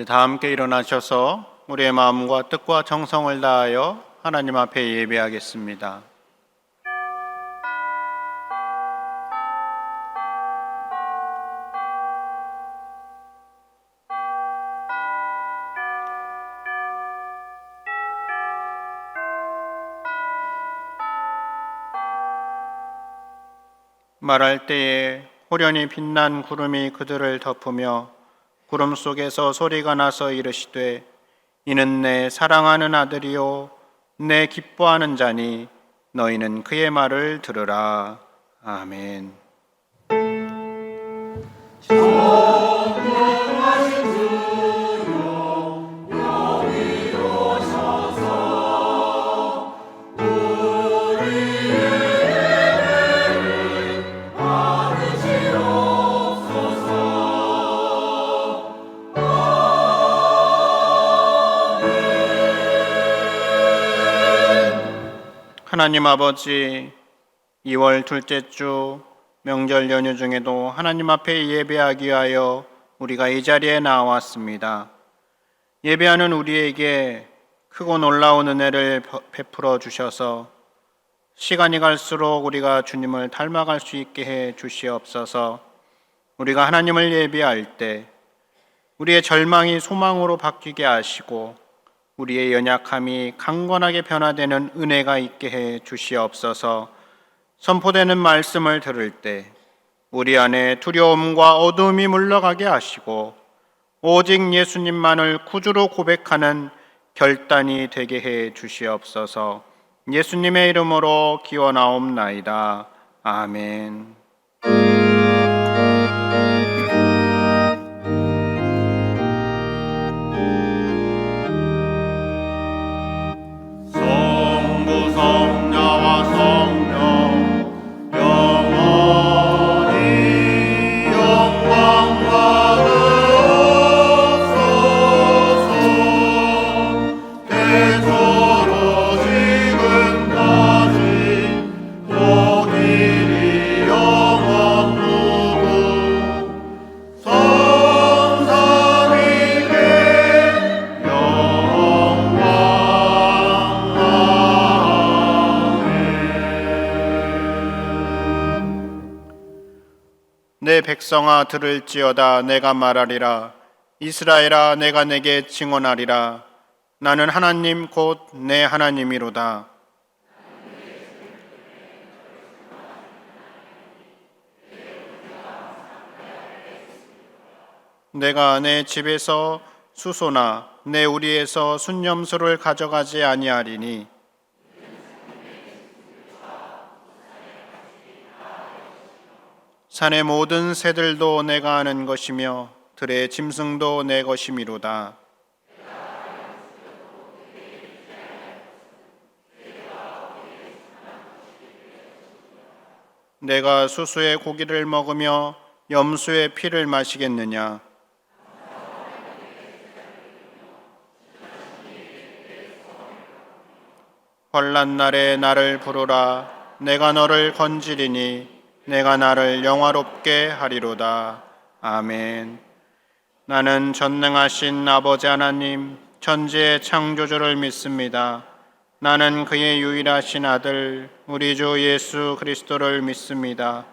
이제 다 함께 일어나셔서 우리의 마음과 뜻과 정성을 다하여 하나님 앞에 예배하겠습니다. 말할 때에 호련히 빛난 구름이 그들을 덮으며 구름 속에서 소리가 나서 이르시되 이는 내 사랑하는 아들이요 내 기뻐하는 자니 너희는 그의 말을 들으라. 아멘. 하나님 아버지, 2월 둘째 주 명절 연휴 중에도 하나님 앞에 예배하기 위하여 우리가 이 자리에 나왔습니다. 예배하는 우리에게 크고 놀라운 은혜를 베풀어 주셔서 시간이 갈수록 우리가 주님을 닮아갈 수 있게 해 주시옵소서. 우리가 하나님을 예배할 때 우리의 절망이 소망으로 바뀌게 하시고 우리의 연약함이 강건하게 변화되는 은혜가 있게 해 주시옵소서. 선포되는 말씀을 들을 때 우리 안에 두려움과 어두움이 물러가게 하시고 오직 예수님만을 구주로 고백하는 결단이 되게 해 주시옵소서. 예수님의 이름으로 기원하옵나이다. 아멘. 내 백성아 들을지어다. 내가 말하리라. 이스라엘아 내가 내게 증언하리라. 나는 하나님 곧 내 하나님이로다. 내가 내 집에서 수소나 내 우리에서 순념수를 가져가지 아니하리니 산의 모든 새들도 내가 아는 것이며 들의 짐승도 내 것이미로다. 내가 수수의 고기를 먹으며 염소의 피를 마시겠느냐? 환난 날에 나를 부르라. 내가 너를 건지리니 내가 나를 영화롭게 하리로다. 아멘. 나는 전능하신 아버지 하나님 천지의 창조주를 믿습니다. 나는 그의 유일하신 아들 우리 주 예수 그리스도를 믿습니다.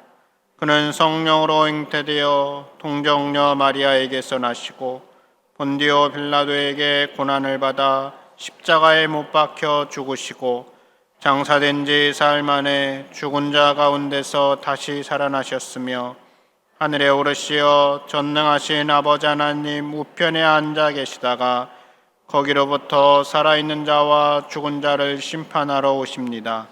그는 성령으로 잉태되어 동정녀 마리아에게서 나시고 본디오 빌라도에게 고난을 받아 십자가에 못 박혀 죽으시고 장사된 지 사흘 만에 죽은 자 가운데서 다시 살아나셨으며 하늘에 오르시어 전능하신 아버지 하나님 우편에 앉아 계시다가 거기로부터 살아있는 자와 죽은 자를 심판하러 오십니다.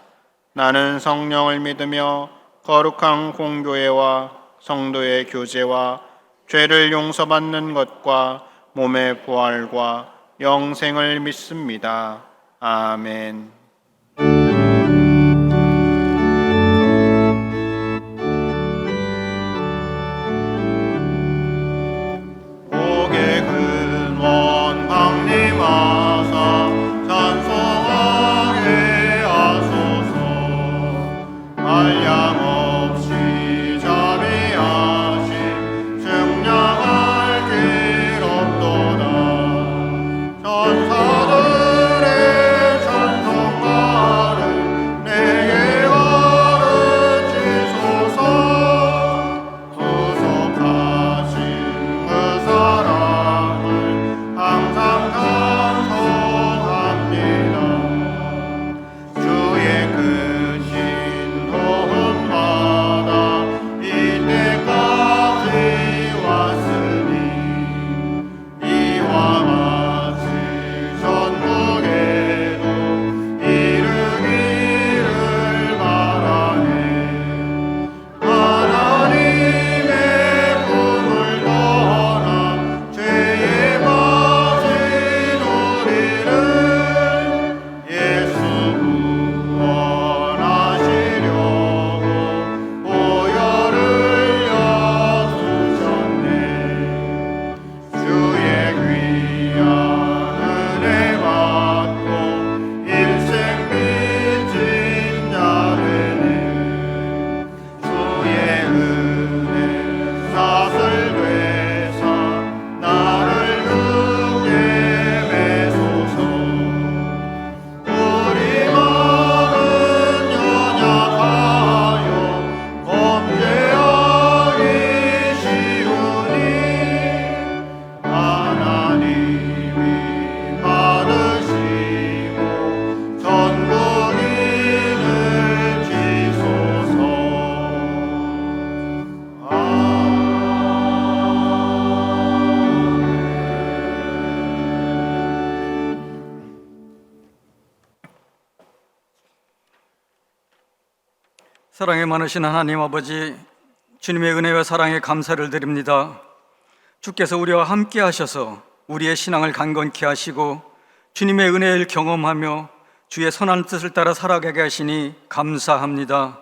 나는 성령을 믿으며 거룩한 공교회와 성도의 교제와 죄를 용서받는 것과 몸의 부활과 영생을 믿습니다. 아멘. 자비하심 승량할 길 없도다. 사랑에 많으신 하나님 아버지, 주님의 은혜와 사랑에 감사를 드립니다. 주께서 우리와 함께 하셔서 우리의 신앙을 강건케 하시고 주님의 은혜를 경험하며 주의 선한 뜻을 따라 살아가게 하시니 감사합니다.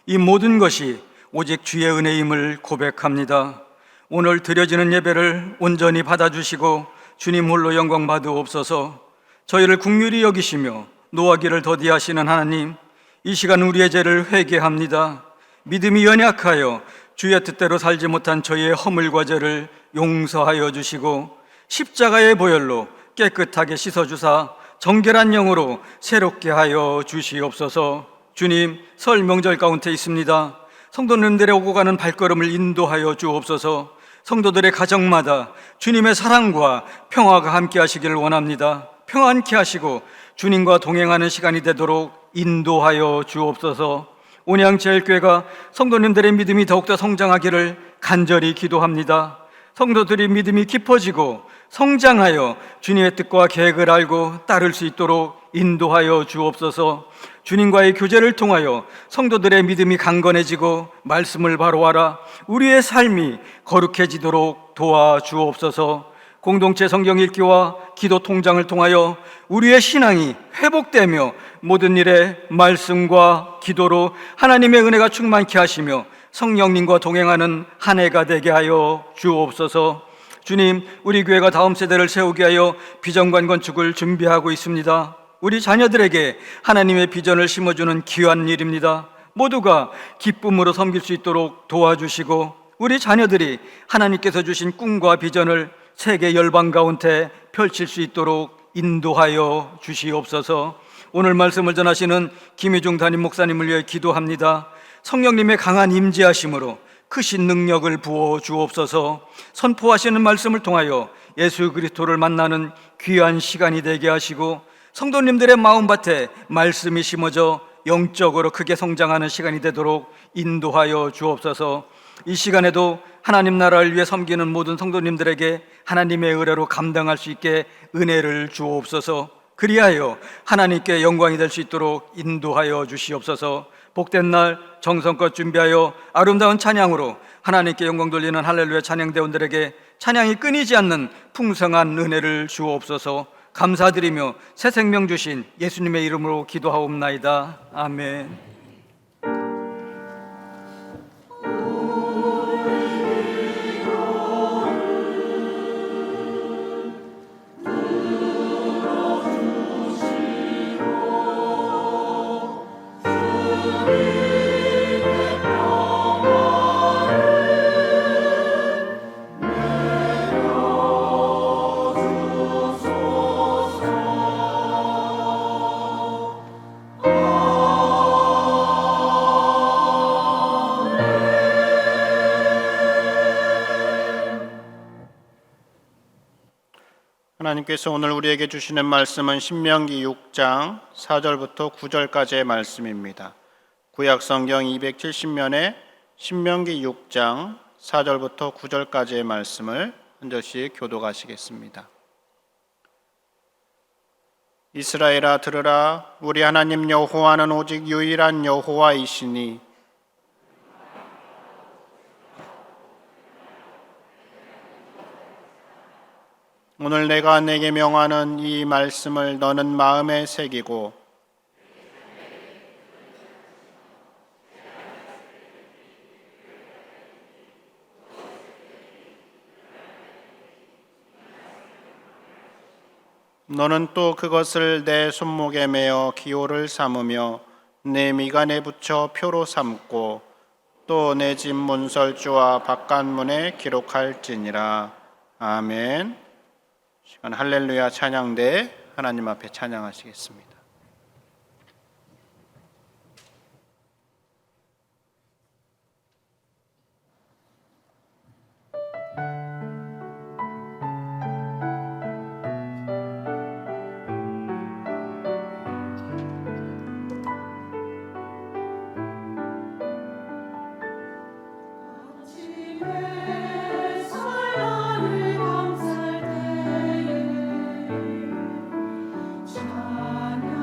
이 모든 것이 오직 주의 은혜임을 고백합니다. 오늘 드려지는 예배를 온전히 받아주시고 주님 홀로 영광 받으옵소서. 저희를 긍휼히 여기시며 노하기를 더디하시는 하나님, 이 시간 우리의 죄를 회개합니다. 믿음이 연약하여 주의 뜻대로 살지 못한 저희의 허물과 죄를 용서하여 주시고 십자가의 보혈로 깨끗하게 씻어주사 정결한 영으로 새롭게 하여 주시옵소서. 주님, 설 명절 가운데 있습니다. 성도님들의 오고 가는 발걸음을 인도하여 주옵소서. 성도들의 가정마다 주님의 사랑과 평화가 함께 하시기를 원합니다. 평안케 하시고 주님과 동행하는 시간이 되도록 인도하여 주옵소서. 온양제일교회가 성도님들의 믿음이 더욱더 성장하기를 간절히 기도합니다. 성도들이 믿음이 깊어지고 성장하여 주님의 뜻과 계획을 알고 따를 수 있도록 인도하여 주옵소서. 주님과의 교제를 통하여 성도들의 믿음이 강건해지고 말씀을 바로하라 우리의 삶이 거룩해지도록 도와주옵소서. 공동체 성경 읽기와 기도 통장을 통하여 우리의 신앙이 회복되며 모든 일에 말씀과 기도로 하나님의 은혜가 충만케 하시며 성령님과 동행하는 한 해가 되게 하여 주옵소서. 주님, 우리 교회가 다음 세대를 세우게 하여 비전관 건축을 준비하고 있습니다. 우리 자녀들에게 하나님의 비전을 심어주는 귀한 일입니다. 모두가 기쁨으로 섬길 수 있도록 도와주시고 우리 자녀들이 하나님께서 주신 꿈과 비전을 세계 열방 가운데 펼칠 수 있도록 인도하여 주시옵소서. 오늘 말씀을 전하시는 김희중 담임 목사님을 위해 기도합니다. 성령님의 강한 임재하심으로 크신 능력을 부어 주옵소서. 선포하시는 말씀을 통하여 예수 그리스도를 만나는 귀한 시간이 되게 하시고 성도님들의 마음밭에 말씀이 심어져 영적으로 크게 성장하는 시간이 되도록 인도하여 주옵소서. 이 시간에도 하나님 나라를 위해 섬기는 모든 성도님들에게 하나님의 의뢰로 감당할 수 있게 은혜를 주옵소서. 그리하여 하나님께 영광이 될 수 있도록 인도하여 주시옵소서. 복된 날 정성껏 준비하여 아름다운 찬양으로 하나님께 영광 돌리는 할렐루야 찬양대원들에게 찬양이 끊이지 않는 풍성한 은혜를 주옵소서. 감사드리며 새 생명 주신 예수님의 이름으로 기도하옵나이다. 아멘. 하나님께서 오늘 우리에게 주시는 말씀은 신명기 6장 4절부터 9절까지의 말씀입니다. 구약성경 270면에 신명기 6장 4절부터 9절까지의 말씀을 한 절씩 교독하시겠습니다. 이스라엘아 들으라. 우리 하나님 여호와는 오직 유일한 여호와이시니 오늘 내가 내게 명하는 이 말씀을 너는 마음에 새기고 너는 또 그것을 내 손목에 매어 기호를 삼으며 내 미간에 붙여 표로 삼고 또 내 집 문설주와 바깥문에 기록할지니라. 아멘. 시간 할렐루야 찬양대 하나님 앞에 찬양하시겠습니다. 찬양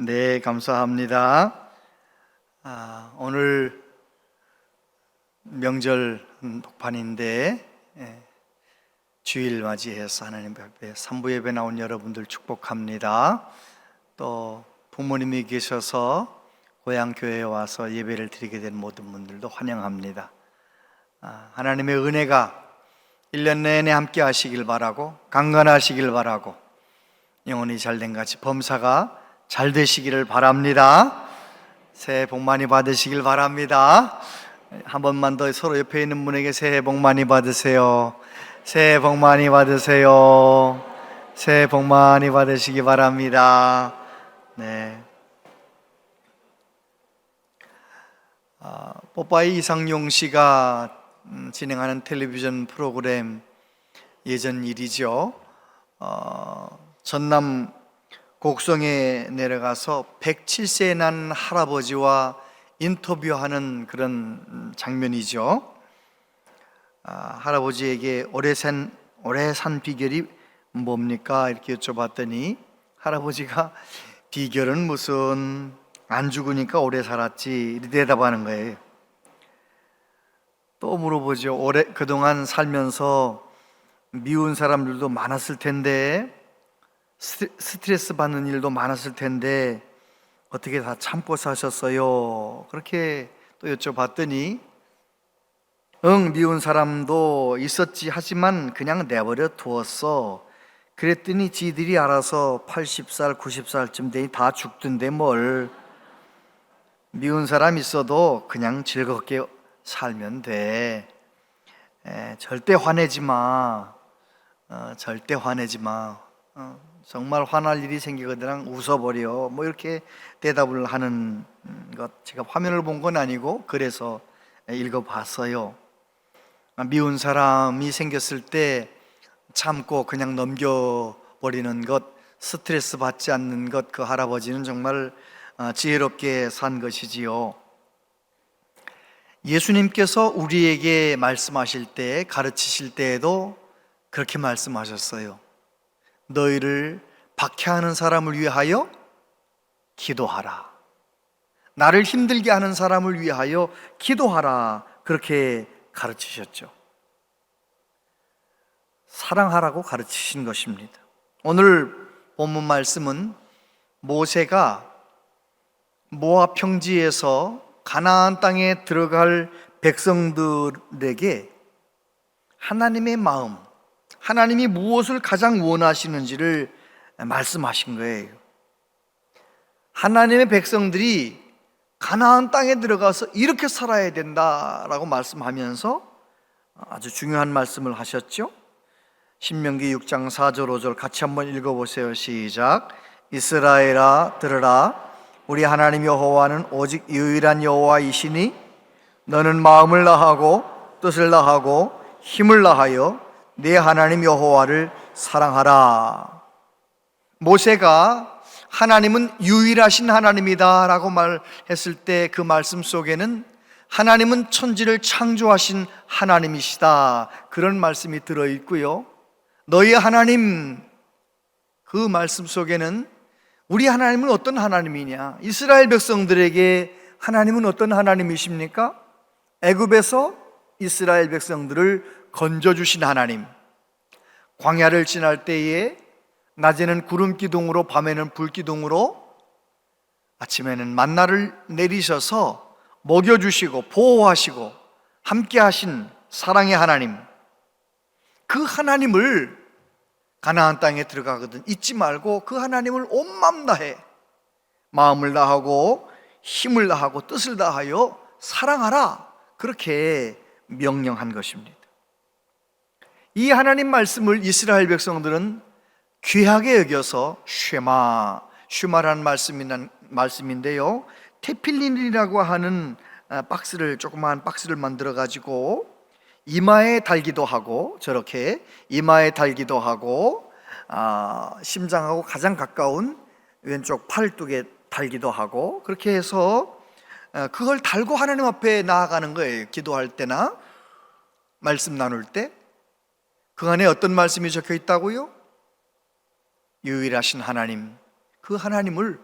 네, 감사합니다. 오늘 명절 녹판인데 주일 맞이해서 하나님 앞에 산부 예배 나온 여러분들 축복합니다. 또 부모님이 계셔서 고향 교회에 와서 예배를 드리게 된 모든 분들도 환영합니다. 하나님의 은혜가 1년 내내 함께 하시길 바라고, 강건하시길 바라고, 영혼이 잘된 같이 범사가 잘 되시기를 바랍니다. 새해 복 많이 받으시길 바랍니다. 한 번만 더 서로 옆에 있는 분에게 새해 복 많이 받으세요. 새해 복 많이 받으세요. 새해 복 많이 받으시기 바랍니다. 네. 뽀빠이 이상용 씨가 진행하는 텔레비전 프로그램 예전 일이죠. 전남 곡성에 내려가서 107세 난 할아버지와 인터뷰하는 그런 장면이죠. 할아버지에게 오래 산 비결이 뭡니까? 이렇게 여쭤봤더니 할아버지가 비결은 무슨, 안 죽으니까 오래 살았지, 이렇게 대답하는 거예요. 또 물어보죠. 그동안 살면서 미운 사람들도 많았을 텐데, 스트레스 받는 일도 많았을 텐데 어떻게 다 참고 사셨어요? 그렇게 또 여쭤봤더니 미운 사람도 있었지, 하지만 그냥 내버려 두었어. 그랬더니 지들이 알아서 80살, 90살쯤 되니 다 죽던데 뭘. 미운 사람 있어도 그냥 즐겁게 살면 돼. 절대 화내지 마. 절대 화내지 마. 정말 화날 일이 생기거든 웃어버려. 뭐 이렇게 대답을 하는 것, 제가 화면을 본 건 아니고 그래서 읽어봤어요. 미운 사람이 생겼을 때 참고 그냥 넘겨버리는 것, 스트레스 받지 않는 것, 그 할아버지는 정말 지혜롭게 산 것이지요. 예수님께서 우리에게 말씀하실 때, 가르치실 때에도 그렇게 말씀하셨어요. 너희를 박해하는 사람을 위하여 기도하라. 나를 힘들게 하는 사람을 위하여 기도하라. 그렇게 가르치셨죠. 사랑하라고 가르치신 것입니다. 오늘 본문 말씀은 모세가 모압 평지에서 가나안 땅에 들어갈 백성들에게 하나님의 마음, 하나님이 무엇을 가장 원하시는지를 말씀하신 거예요. 하나님의 백성들이 가나안 땅에 들어가서 이렇게 살아야 된다라고 말씀하면서 아주 중요한 말씀을 하셨죠. 신명기 6장 4절 5절 같이 한번 읽어보세요. 시작. 이스라엘아 들으라. 우리 하나님 여호와는 오직 유일한 여호와이시니 너는 마음을 다하고 뜻을 다하고 힘을 다하여 내 하나님 여호와를 사랑하라. 모세가 하나님은 유일하신 하나님이다 라고 말했을 때 그 말씀 속에는 하나님은 천지를 창조하신 하나님이시다, 그런 말씀이 들어있고요. 너희 하나님, 그 말씀 속에는 우리 하나님은 어떤 하나님이냐, 이스라엘 백성들에게 하나님은 어떤 하나님이십니까? 애굽에서 이스라엘 백성들을 건져주신 하나님, 광야를 지날 때에 낮에는 구름 기둥으로 밤에는 불 기둥으로 아침에는 만나를 내리셔서 먹여주시고 보호하시고 함께 하신 사랑의 하나님, 그 하나님을 가나안 땅에 들어가거든 잊지 말고 그 하나님을 온 마음 다해 마음을 다하고 힘을 다하고 뜻을 다하여 사랑하라, 그렇게 명령한 것입니다. 이 하나님 말씀을 이스라엘 백성들은 귀하게 여겨서 쉐마라는 말씀인데요, 테필린이라고 하는 조그마한 박스를 만들어 가지고 이마에 달기도 하고, 저렇게 이마에 달기도 하고, 심장하고 가장 가까운 왼쪽 팔뚝에 달기도 하고, 그렇게 해서 그걸 달고 하나님 앞에 나아가는 거예요. 기도할 때나 말씀 나눌 때. 그 안에 어떤 말씀이 적혀 있다고요? 유일하신 하나님, 그 하나님을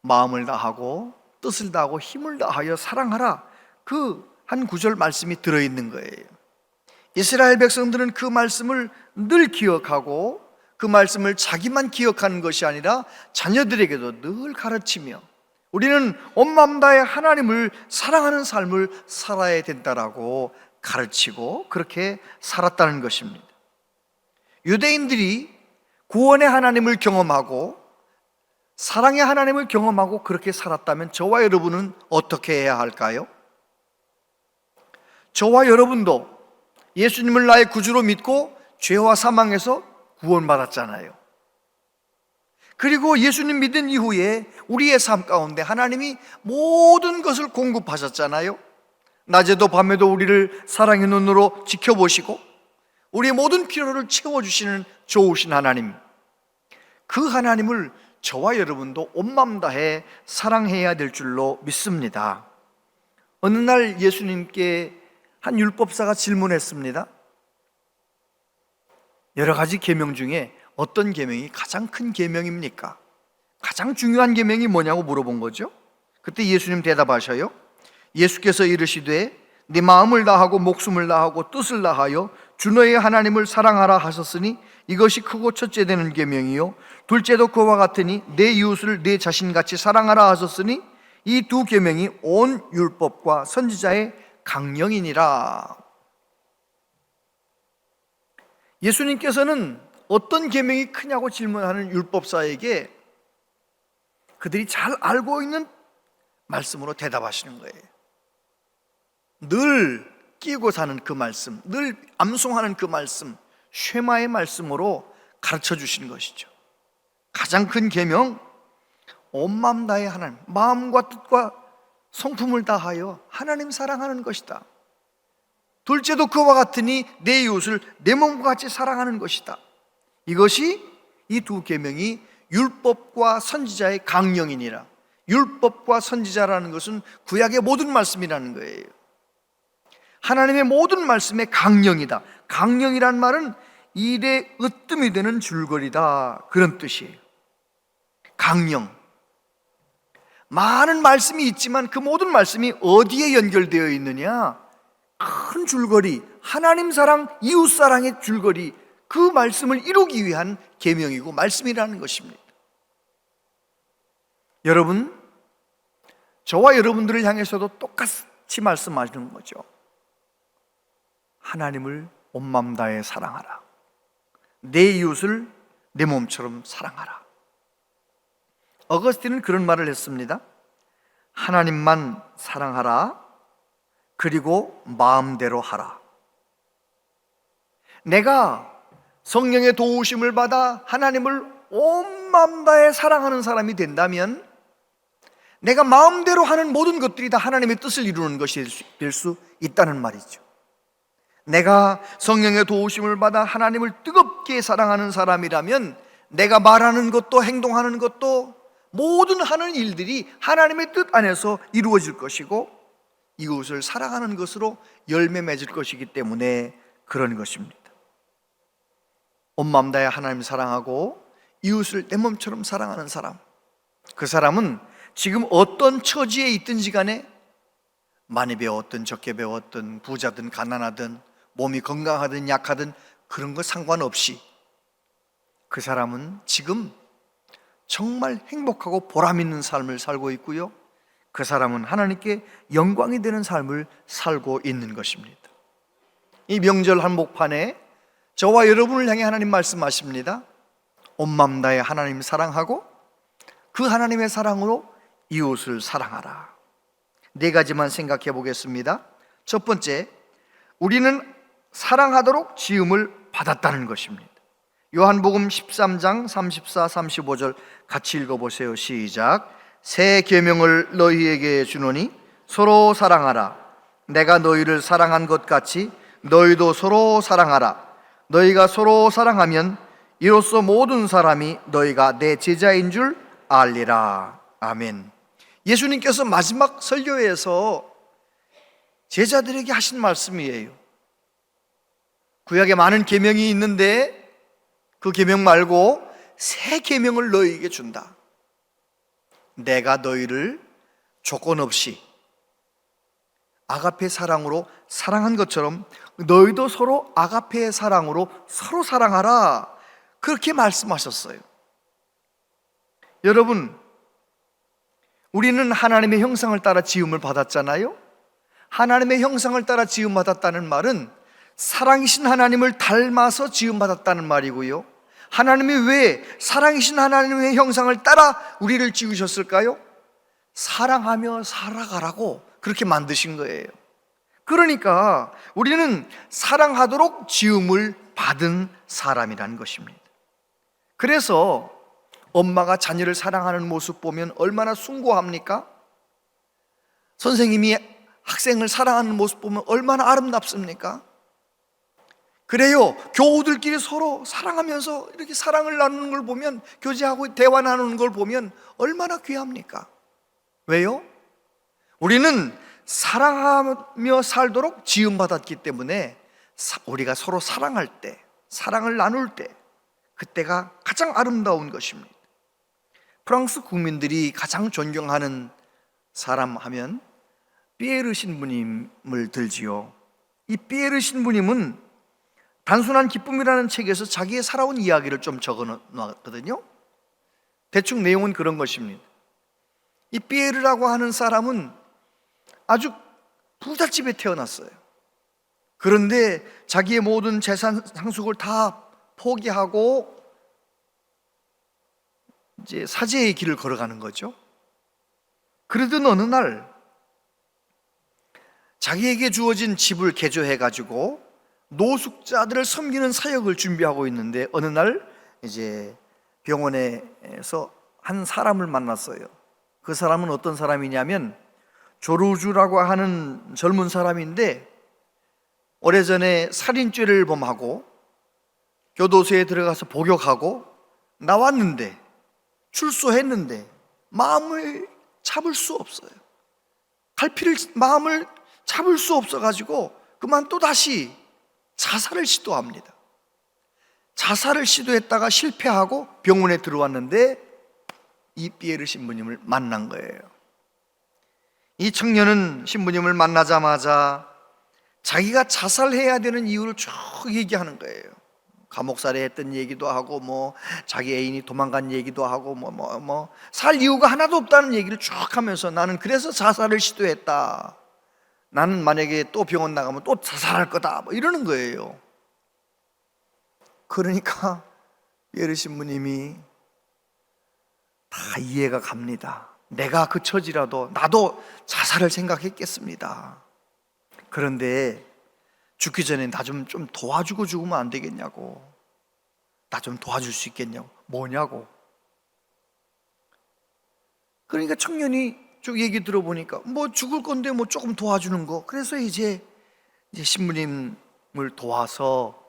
마음을 다하고 뜻을 다하고 힘을 다하여 사랑하라, 그 한 구절 말씀이 들어있는 거예요. 이스라엘 백성들은 그 말씀을 늘 기억하고 그 말씀을 자기만 기억하는 것이 아니라 자녀들에게도 늘 가르치며 우리는 온 마음 다해 하나님을 사랑하는 삶을 살아야 된다라고 가르치고 그렇게 살았다는 것입니다. 유대인들이 구원의 하나님을 경험하고 사랑의 하나님을 경험하고 그렇게 살았다면 저와 여러분은 어떻게 해야 할까요? 저와 여러분도 예수님을 나의 구주로 믿고 죄와 사망에서 구원받았잖아요. 그리고 예수님 믿은 이후에 우리의 삶 가운데 하나님이 모든 것을 공급하셨잖아요. 낮에도 밤에도 우리를 사랑의 눈으로 지켜보시고 우리의 모든 필요를 채워주시는 좋으신 하나님, 그 하나님을 저와 여러분도 온 마음 다해 사랑해야 될 줄로 믿습니다. 어느 날 예수님께 한 율법사가 질문했습니다. 여러 가지 계명 중에 어떤 계명이 가장 큰 계명입니까? 가장 중요한 계명이 뭐냐고 물어본 거죠. 그때 예수님 대답하셔요. 예수께서 이르시되 네 마음을 다하고 목숨을 다하고 뜻을 다하여 주 너의 하나님을 사랑하라 하셨으니 이것이 크고 첫째 되는 계명이요 둘째도 그와 같으니 내 이웃을 내 자신같이 사랑하라 하셨으니 이 두 계명이 온 율법과 선지자의 강령이니라. 예수님께서는 어떤 계명이 크냐고 질문하는 율법사에게 그들이 잘 알고 있는 말씀으로 대답하시는 거예요. 늘 끼고 사는 그 말씀, 늘 암송하는 그 말씀, 쉐마의 말씀으로 가르쳐 주시는 것이죠. 가장 큰 계명, 온 마음 다해 하나님, 마음과 뜻과 성품을 다하여 하나님 사랑하는 것이다. 둘째도 그와 같으니 내 이웃을 내 몸과 같이 사랑하는 것이다. 이것이 이 두 계명이 율법과 선지자의 강령이니라. 율법과 선지자라는 것은 구약의 모든 말씀이라는 거예요. 하나님의 모든 말씀의 강령이다. 강령이란 말은 일에 으뜸이 되는 줄거리다, 그런 뜻이에요. 강령. 많은 말씀이 있지만 그 모든 말씀이 어디에 연결되어 있느냐? 큰 줄거리, 하나님 사랑, 이웃 사랑의 줄거리, 그 말씀을 이루기 위한 계명이고 말씀이라는 것입니다. 여러분, 저와 여러분들을 향해서도 똑같이 말씀하시는 거죠. 하나님을 온 마음 다해 사랑하라. 내 이웃을 내 몸처럼 사랑하라. 어거스틴은 그런 말을 했습니다. 하나님만 사랑하라. 그리고 마음대로 하라. 내가 성령의 도우심을 받아 하나님을 온 마음 다해 사랑하는 사람이 된다면 내가 마음대로 하는 모든 것들이 다 하나님의 뜻을 이루는 것이 될 수 있다는 말이죠. 내가 성령의 도우심을 받아 하나님을 뜨겁게 사랑하는 사람이라면 내가 말하는 것도 행동하는 것도 모든 하는 일들이 하나님의 뜻 안에서 이루어질 것이고 이웃을 사랑하는 것으로 열매 맺을 것이기 때문에 그런 것입니다. 온 마음 다해 하나님 사랑하고 이웃을 내 몸처럼 사랑하는 사람, 그 사람은 지금 어떤 처지에 있든지 간에 많이 배웠든 적게 배웠든 부자든 가난하든 몸이 건강하든 약하든 그런 거 상관없이 그 사람은 지금 정말 행복하고 보람 있는 삶을 살고 있고요, 그 사람은 하나님께 영광이 되는 삶을 살고 있는 것입니다. 이 명절 한복판에 저와 여러분을 향해 하나님 말씀하십니다. 온 마음 다해 하나님 사랑하고 그 하나님의 사랑으로 이웃을 사랑하라. 네 가지만 생각해 보겠습니다. 첫 번째, 우리는 사랑하도록 지음을 받았다는 것입니다. 요한복음 13장 34, 35절 같이 읽어보세요. 시작. 새 계명을 너희에게 주노니 서로 사랑하라. 내가 너희를 사랑한 것 같이 너희도 서로 사랑하라. 너희가 서로 사랑하면 이로써 모든 사람이 너희가 내 제자인 줄 알리라. 아멘. 예수님께서 마지막 설교에서 제자들에게 하신 말씀이에요. 구약에 많은 계명이 있는데 그 계명 말고 새 계명을 너희에게 준다. 내가 너희를 조건 없이 아가페 사랑으로 사랑한 것처럼 너희도 서로 아가페의 사랑으로 서로 사랑하라, 그렇게 말씀하셨어요. 여러분, 우리는 하나님의 형상을 따라 지음을 받았잖아요. 하나님의 형상을 따라 지음 받았다는 말은 사랑이신 하나님을 닮아서 지음 받았다는 말이고요, 하나님이 왜 사랑이신 하나님의 형상을 따라 우리를 지으셨을까요? 사랑하며 살아가라고 그렇게 만드신 거예요. 그러니까 우리는 사랑하도록 지음을 받은 사람이라는 것입니다. 그래서 엄마가 자녀를 사랑하는 모습 보면 얼마나 숭고합니까? 선생님이 학생을 사랑하는 모습 보면 얼마나 아름답습니까? 그래요, 교우들끼리 서로 사랑하면서 이렇게 사랑을 나누는 걸 보면, 교제하고 대화 나누는 걸 보면 얼마나 귀합니까? 왜요? 우리는 사랑하며 살도록 지음받았기 때문에 우리가 서로 사랑할 때, 사랑을 나눌 때, 그때가 가장 아름다운 것입니다. 프랑스 국민들이 가장 존경하는 사람 하면 피에르 신부님을 들지요. 이 피에르 신부님은 단순한 기쁨이라는 책에서 자기의 살아온 이야기를 좀 적어 놨거든요. 대충 내용은 그런 것입니다. 이 피에르라고 하는 사람은 아주 부잣집에 태어났어요. 그런데 자기의 모든 재산 상속을 다 포기하고 이제 사제의 길을 걸어가는 거죠. 그러던 어느 날 자기에게 주어진 집을 개조해 가지고 노숙자들을 섬기는 사역을 준비하고 있는데, 어느 날 이제 병원에서 한 사람을 만났어요. 그 사람은 어떤 사람이냐면 조르주라고 하는 젊은 사람인데, 오래전에 살인죄를 범하고 교도소에 들어가서 복역하고 나왔는데, 출소했는데 마음을 잡을 수 없어요. 마음을 잡을 수 없어가지고 그만 또다시 자살을 시도합니다. 자살을 시도했다가 실패하고 병원에 들어왔는데 이 피에르 신부님을 만난 거예요. 이 청년은 신부님을 만나자마자 자기가 자살해야 되는 이유를 쭉 얘기하는 거예요. 감옥살이 했던 얘기도 하고, 자기 애인이 도망간 얘기도 하고, 살 이유가 하나도 없다는 얘기를 쭉 하면서, 나는 그래서 자살을 시도했다, 나는 만약에 또 병원 나가면 또 자살할 거다, 이러는 거예요. 그러니까 피에르 신부님이 다 이해가 갑니다. 내가 그 처지라도 나도 자살을 생각했겠습니다. 그런데 죽기 전에 나 좀 도와주고 죽으면 안 되겠냐고, 나 좀 도와줄 수 있겠냐고. 뭐냐고. 그러니까 청년이 쭉 얘기 들어보니까 죽을 건데 조금 도와주는 거. 그래서 이제 신부님을 도와서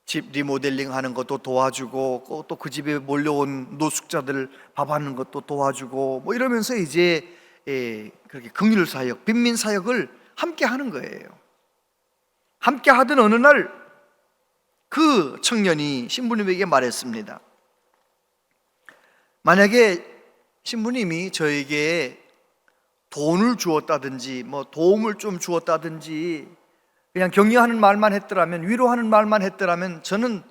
집 리모델링 하는 것도 도와주고, 또 그 집에 몰려온 노숙자들 밥하는 것도 도와주고, 이러면서 이제 그렇게 긍휼 사역, 빈민 사역을 함께 하는 거예요. 함께 하던 어느 날 그 청년이 신부님에게 말했습니다. 만약에 신부님이 저에게 돈을 주었다든지 도움을 좀 주었다든지 그냥 격려하는 말만 했더라면, 위로하는 말만 했더라면 저는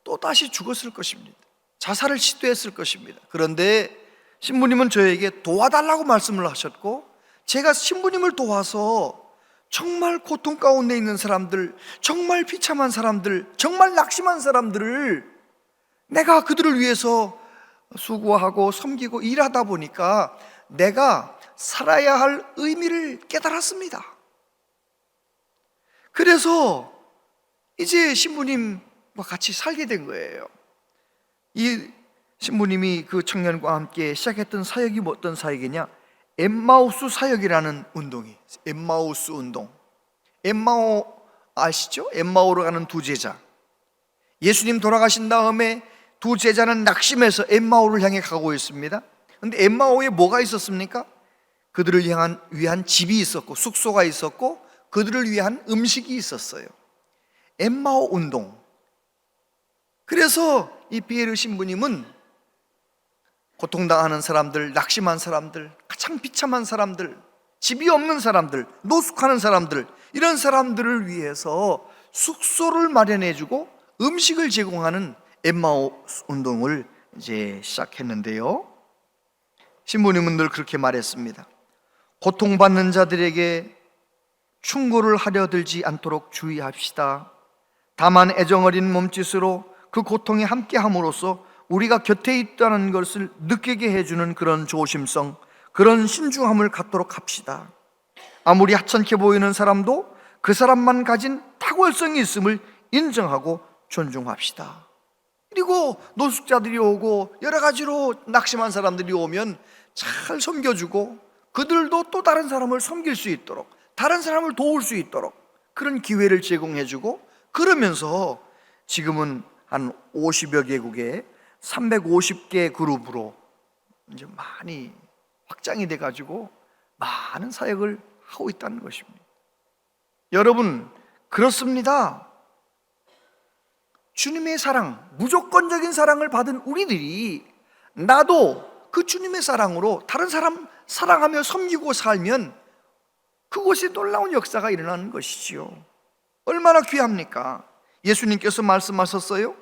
또다시 죽었을 것입니다. 자살을 시도했을 것입니다. 그런데 신부님은 저에게 도와달라고 말씀을 하셨고, 제가 신부님을 도와서 정말 고통 가운데 있는 사람들, 정말 비참한 사람들, 정말 낙심한 사람들을 내가 그들을 위해서 수고하고 섬기고 일하다 보니까 내가 살아야 할 의미를 깨달았습니다. 그래서 이제 신부님과 같이 살게 된 거예요. 이 신부님이 그 청년과 함께 시작했던 사역이 어떤 사역이냐? 엠마우스 사역이라는 운동이, 엠마우스 운동. 엠마오 아시죠? 엠마오로 가는 두 제자. 예수님 돌아가신 다음에 두 제자는 낙심해서 엠마오를 향해 가고 있습니다. 그런데 엠마오에 뭐가 있었습니까? 그들을 위한 집이 있었고, 숙소가 있었고, 그들을 위한 음식이 있었어요. 엠마오 운동. 그래서 이 피에르 신부님은 고통당하는 사람들, 낙심한 사람들, 가장 비참한 사람들, 집이 없는 사람들, 노숙하는 사람들, 이런 사람들을 위해서 숙소를 마련해주고 음식을 제공하는 엠마오스 운동을 이제 시작했는데요. 신부님은 그렇게 말했습니다. 고통받는 자들에게 충고를 하려 들지 않도록 주의합시다. 다만 애정어린 몸짓으로 그 고통에 함께함으로써 우리가 곁에 있다는 것을 느끼게 해주는 그런 조심성, 그런 신중함을 갖도록 합시다. 아무리 하찮게 보이는 사람도 그 사람만 가진 탁월성이 있음을 인정하고 존중합시다. 그리고 노숙자들이 오고 여러 가지로 낙심한 사람들이 오면 잘 섬겨주고 그들도 또 다른 사람을 섬길 수 있도록, 다른 사람을 도울 수 있도록 그런 기회를 제공해주고, 그러면서 지금은 한 50여 개국에 350개 그룹으로 이제 많이 확장이 돼가지고 많은 사역을 하고 있다는 것입니다. 여러분, 그렇습니다. 주님의 사랑, 무조건적인 사랑을 받은 우리들이 나도 그 주님의 사랑으로 다른 사람 사랑하며 섬기고 살면 그곳에 놀라운 역사가 일어나는 것이지요. 얼마나 귀합니까? 예수님께서 말씀하셨어요.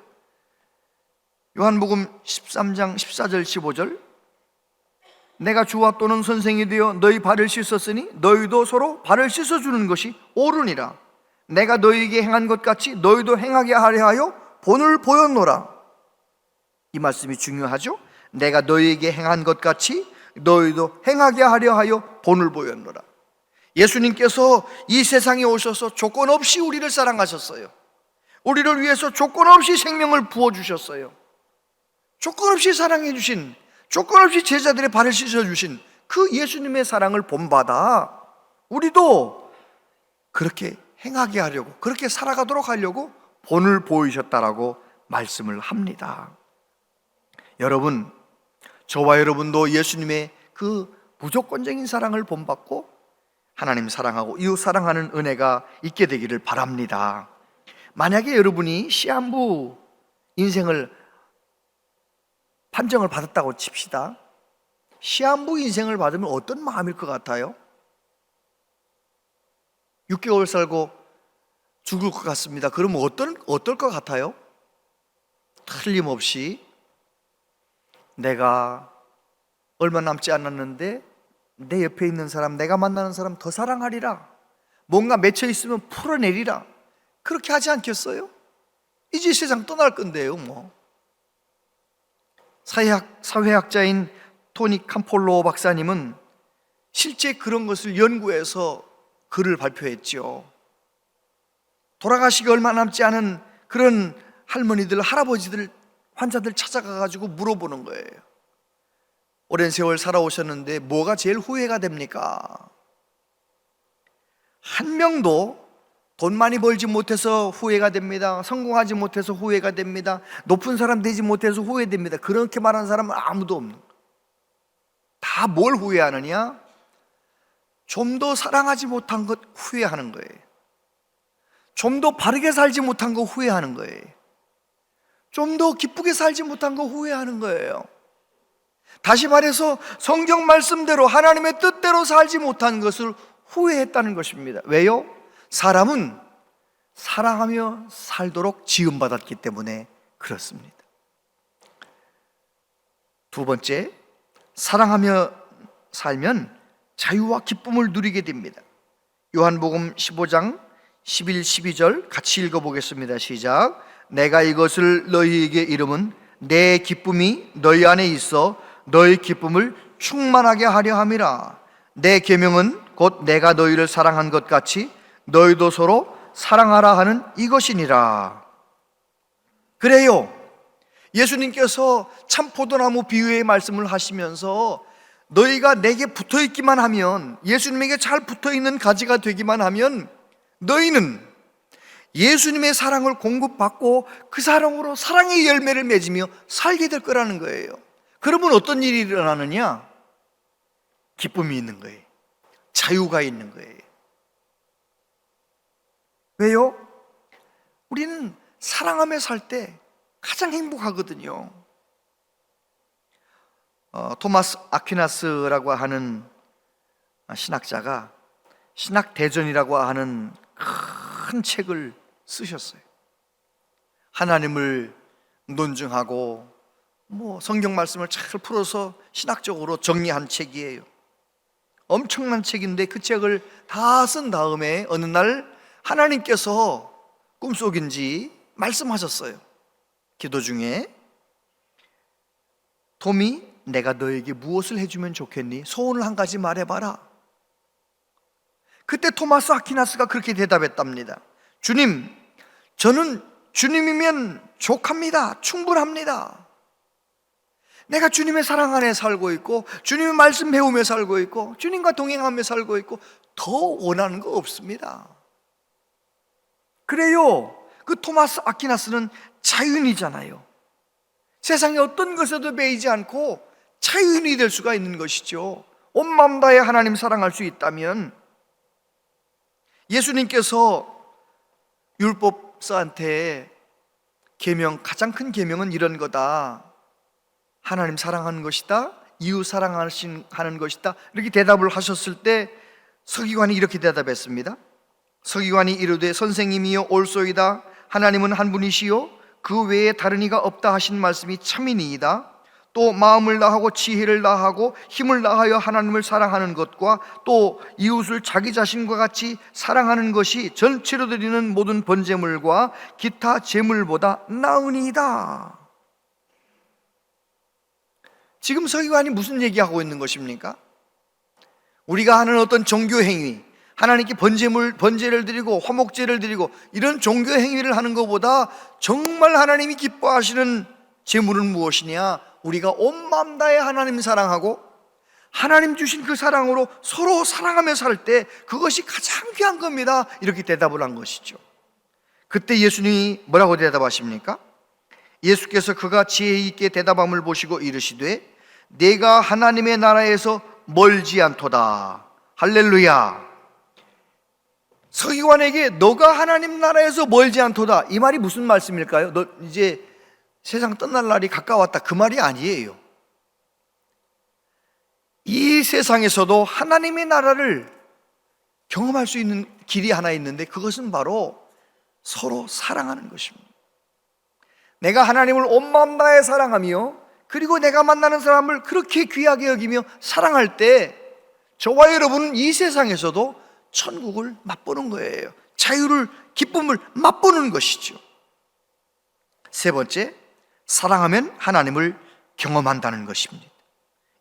요한복음 13장 14절 15절, 내가 주와 또는 선생이 되어 너희 발을 씻었으니 너희도 서로 발을 씻어주는 것이 옳으니라. 내가 너희에게 행한 것 같이 너희도 행하게 하려 하여 본을 보였노라. 이 말씀이 중요하죠. 내가 너희에게 행한 것 같이 너희도 행하게 하려 하여 본을 보였노라. 예수님께서 이 세상에 오셔서 조건 없이 우리를 사랑하셨어요. 우리를 위해서 조건 없이 생명을 부어주셨어요. 조건 없이 사랑해 주신, 조건 없이 제자들의 발을 씻어주신 그 예수님의 사랑을 본받아 우리도 그렇게 행하게 하려고, 그렇게 살아가도록 하려고 본을 보이셨다라고 말씀을 합니다. 여러분, 저와 여러분도 예수님의 그 무조건적인 사랑을 본받고 하나님 사랑하고 이웃 사랑하는 은혜가 있게 되기를 바랍니다. 만약에 여러분이 시한부 인생을 판정을 받았다고 칩시다. 시한부 인생을 받으면 어떤 마음일 것 같아요? 6개월 살고 죽을 것 같습니다. 그러면 어떨 것 같아요? 틀림없이 내가 얼마 남지 않았는데 내 옆에 있는 사람, 내가 만나는 사람 더 사랑하리라, 뭔가 맺혀 있으면 풀어내리라, 그렇게 하지 않겠어요? 이제 세상 떠날 건데요. 사회학자인 토니 캄폴로 박사님은 실제 그런 것을 연구해서 글을 발표했죠. 돌아가시기 얼마 남지 않은 그런 할머니들, 할아버지들, 환자들 찾아가가지고 물어보는 거예요. 오랜 세월 살아오셨는데 뭐가 제일 후회가 됩니까? 한 명도 돈 많이 벌지 못해서 후회가 됩니다. 성공하지 못해서 후회가 됩니다. 높은 사람 되지 못해서 후회됩니다. 그렇게 말하는 사람은 아무도 없는 거예요. 다 뭘 후회하느냐? 좀 더 사랑하지 못한 것 후회하는 거예요. 좀 더 바르게 살지 못한 거 후회하는 거예요. 좀 더 기쁘게 살지 못한 거 후회하는 거예요. 다시 말해서 성경 말씀대로 하나님의 뜻대로 살지 못한 것을 후회했다는 것입니다. 왜요? 사람은 사랑하며 살도록 지음받았기 때문에 그렇습니다. 두 번째, 사랑하며 살면 자유와 기쁨을 누리게 됩니다. 요한복음 15장 11, 12절 같이 읽어보겠습니다. 시작. 내가 이것을 너희에게 이름은 내 기쁨이 너희 안에 있어 너희 기쁨을 충만하게 하려 함이라. 내 계명은 곧 내가 너희를 사랑한 것 같이 너희도 서로 사랑하라 하는 이것이니라. 그래요, 예수님께서 참 포도나무 비유의 말씀을 하시면서 너희가 내게 붙어있기만 하면, 예수님에게 잘 붙어있는 가지가 되기만 하면 너희는 예수님의 사랑을 공급받고 그 사랑으로 사랑의 열매를 맺으며 살게 될 거라는 거예요. 그러면 어떤 일이 일어나느냐? 기쁨이 있는 거예요. 자유가 있는 거예요. 왜요? 우리는 사랑하며 살 때 가장 행복하거든요. 토마스 아퀴나스라고 하는 신학자가 신학대전이라고 하는 큰 책을 쓰셨어요. 하나님을 논증하고 성경 말씀을 잘 풀어서 신학적으로 정리한 책이에요. 엄청난 책인데 그 책을 다 쓴 다음에 어느 날 하나님께서 꿈속인지 말씀하셨어요. 기도 중에, 톰이, 내가 너에게 무엇을 해주면 좋겠니? 소원을 한 가지 말해봐라. 그때 토마스 아퀴나스가 그렇게 대답했답니다. 주님, 저는 주님이면 족합니다. 충분합니다. 내가 주님의 사랑 안에 살고 있고, 주님의 말씀 배우며 살고 있고, 주님과 동행하며 살고 있고, 더 원하는 거 없습니다. 그래요. 그 토마스 아퀴나스는 자유인이잖아요. 세상에 어떤 것에도 매이지 않고 자유인이 될 수가 있는 것이죠. 온 마음 다해 하나님 사랑할 수 있다면, 예수님께서 율법사한테 계명, 가장 큰 계명은 이런 거다. 하나님 사랑하는 것이다, 이웃 사랑하는 것이다, 이렇게 대답을 하셨을 때 서기관이 이렇게 대답했습니다. 서기관이 이르되, 선생님이여 옳소이다. 하나님은 한 분이시요 그 외에 다른 이가 없다 하신 말씀이 참이니이다. 또 마음을 다하고 지혜를 다하고 힘을 다하여 하나님을 사랑하는 것과 또 이웃을 자기 자신과 같이 사랑하는 것이 전체로 드리는 모든 번제물과 기타 제물보다 나으니이다. 지금 서기관이 무슨 얘기하고 있는 것입니까? 우리가 하는 어떤 종교 행위, 하나님께 번제를 드리고 화목제를 드리고 이런 종교 행위를 하는 것보다 정말 하나님이 기뻐하시는 제물은 무엇이냐? 우리가 온 마음 다해 하나님 사랑하고 하나님 주신 그 사랑으로 서로 사랑하며 살 때 그것이 가장 귀한 겁니다. 이렇게 대답을 한 것이죠. 그때 예수님이 뭐라고 대답하십니까? 예수께서 그가 지혜 있게 대답함을 보시고 이르시되, 내가 하나님의 나라에서 멀지 않도다. 할렐루야. 서기관에게 너가 하나님 나라에서 멀지 않도다, 이 말이 무슨 말씀일까요? 너 이제 세상 떠날 날이 가까웠다, 그 말이 아니에요. 이 세상에서도 하나님의 나라를 경험할 수 있는 길이 하나 있는데, 그것은 바로 서로 사랑하는 것입니다. 내가 하나님을 온 마음 다해 사랑하며, 그리고 내가 만나는 사람을 그렇게 귀하게 여기며 사랑할 때 저와 여러분은 이 세상에서도 천국을 맛보는 거예요. 자유를, 기쁨을 맛보는 것이죠. 세 번째, 사랑하면 하나님을 경험한다는 것입니다.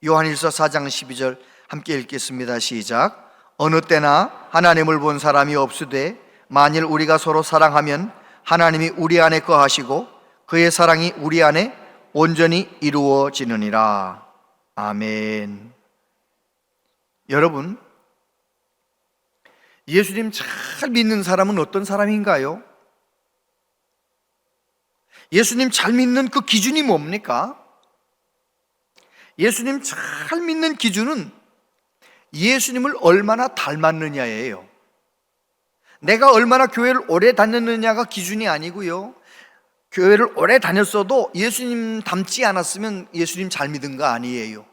요한일서 4장 12절 함께 읽겠습니다. 시작. 어느 때나 하나님을 본 사람이 없으되 만일 우리가 서로 사랑하면 하나님이 우리 안에 거하시고 그의 사랑이 우리 안에 온전히 이루어지느니라. 아멘. 여러분, 예수님 잘 믿는 사람은 어떤 사람인가요? 예수님 잘 믿는 그 기준이 뭡니까? 예수님 잘 믿는 기준은 예수님을 얼마나 닮았느냐예요. 내가 얼마나 교회를 오래 다녔느냐가 기준이 아니고요, 교회를 오래 다녔어도 예수님 닮지 않았으면 예수님 잘 믿은 거 아니에요.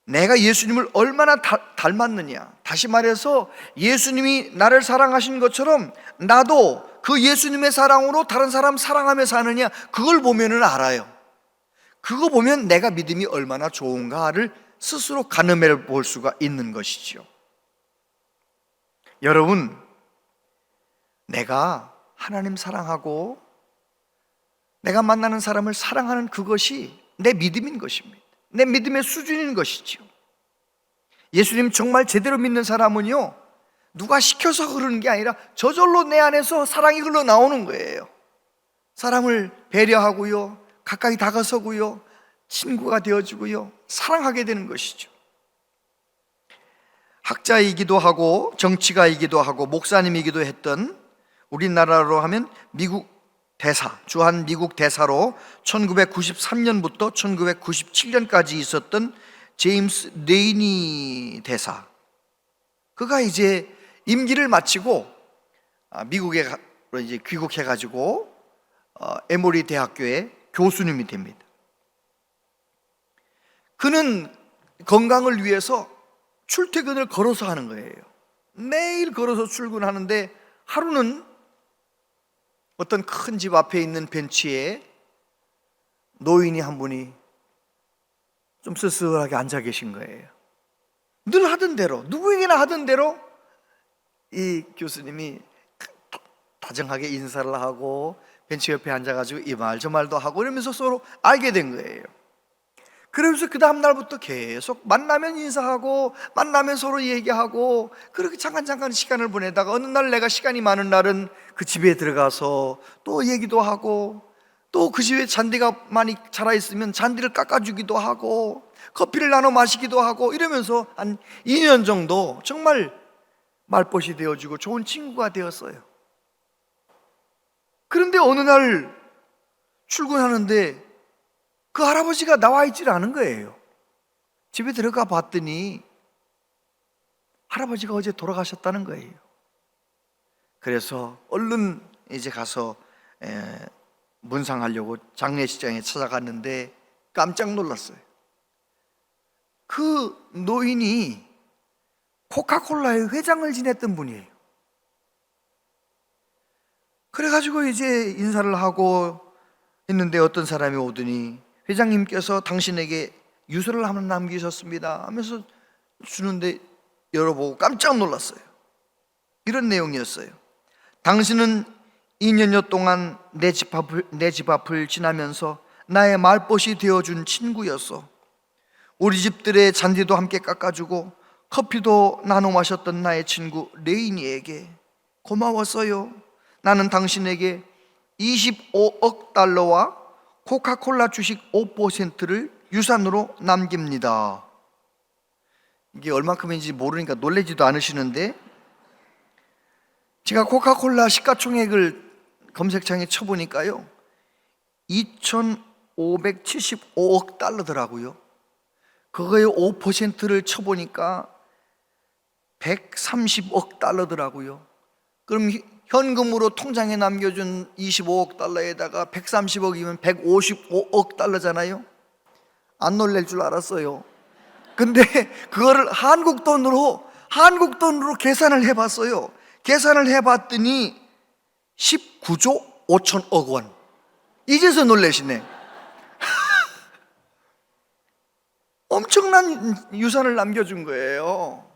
내가 예수님을 얼마나 닮았느냐, 다시 말해서 예수님이 나를 사랑하신 것처럼 나도 그 예수님의 사랑으로 다른 사람 사랑하며 사느냐, 그걸 보면은 알아요. 그거 보면 내가 믿음이 얼마나 좋은가를 스스로 가늠해 볼 수가 있는 것이죠. 여러분, 내가 하나님 사랑하고 내가 만나는 사람을 사랑하는 그것이 내 믿음인 것입니다. 내 믿음의 수준인 것이죠. 예수님 정말 제대로 믿는 사람은요, 누가 시켜서 그러는 게 아니라 저절로 내 안에서 사랑이 흘러나오는 거예요. 사람을 배려하고요, 가까이 다가서고요, 친구가 되어주고요, 사랑하게 되는 것이죠. 학자이기도 하고 정치가이기도 하고 목사님이기도 했던, 우리나라로 하면 미국 대사, 주한 미국 대사로 1993년부터 1997년까지 있었던 제임스 레이니 대사, 그가 이제 임기를 마치고 미국에 이제 귀국해가지고 에모리 대학교의 교수님이 됩니다. 그는 건강을 위해서 출퇴근을 걸어서 하는 거예요. 매일 걸어서 출근하는데 하루는 어떤 큰 집 앞에 있는 벤치에 노인이 한 분이 좀 쓸쓸하게 앉아 계신 거예요. 늘 하던 대로, 누구에게나 하던 대로 이 교수님이 다정하게 인사를 하고 벤치 옆에 앉아가지고 이 말 저 말도 하고 이러면서 서로 알게 된 거예요. 그러면서 그 다음 날부터 계속 만나면 인사하고 만나면 서로 얘기하고 그렇게 잠깐 시간을 보내다가 어느 날 내가 시간이 많은 날은 그 집에 들어가서 또 얘기도 하고 또 그 집에 잔디가 많이 자라있으면 잔디를 깎아주기도 하고 커피를 나눠 마시기도 하고 이러면서 한 2년 정도 정말 말벗이 되어주고 좋은 친구가 되었어요. 그런데 어느 날 출근하는데 그 할아버지가 나와 있질 않은 거예요. 집에 들어가 봤더니 할아버지가 어제 돌아가셨다는 거예요. 그래서 얼른 이제 가서 문상하려고 장례식장에 찾아갔는데 깜짝 놀랐어요. 그 노인이 코카콜라의 회장을 지냈던 분이에요. 그래가지고 이제 인사를 하고 있는데 어떤 사람이 오더니 회장님께서 당신에게 유서를 하나 남기셨습니다 하면서 주는데 열어보고 깜짝 놀랐어요. 이런 내용이었어요. 당신은 2년여 동안 내 집 앞을 지나면서 나의 말벗이 되어준 친구였어. 우리 집들의 잔디도 함께 깎아주고 커피도 나눠 마셨던 나의 친구 레이니에게 고마웠어요. 나는 당신에게 25억 달러와 코카콜라 주식 5%를 유산으로 남깁니다. 이게 얼마큼인지 모르니까 놀라지도 않으시는데 제가 코카콜라 시가총액을 검색창에 쳐보니까요 2,575억 달러더라고요. 그거의 5%를 쳐보니까 130억 달러더라고요. 그럼 현금으로 통장에 남겨준 25억 달러에다가 130억이면 155억 달러잖아요. 안 놀랄 줄 알았어요. 근데 그거를 한국 돈으로 계산을 해봤어요. 계산을 해봤더니 19조 5천억 원. 이제서 놀라시네. 엄청난 유산을 남겨준 거예요.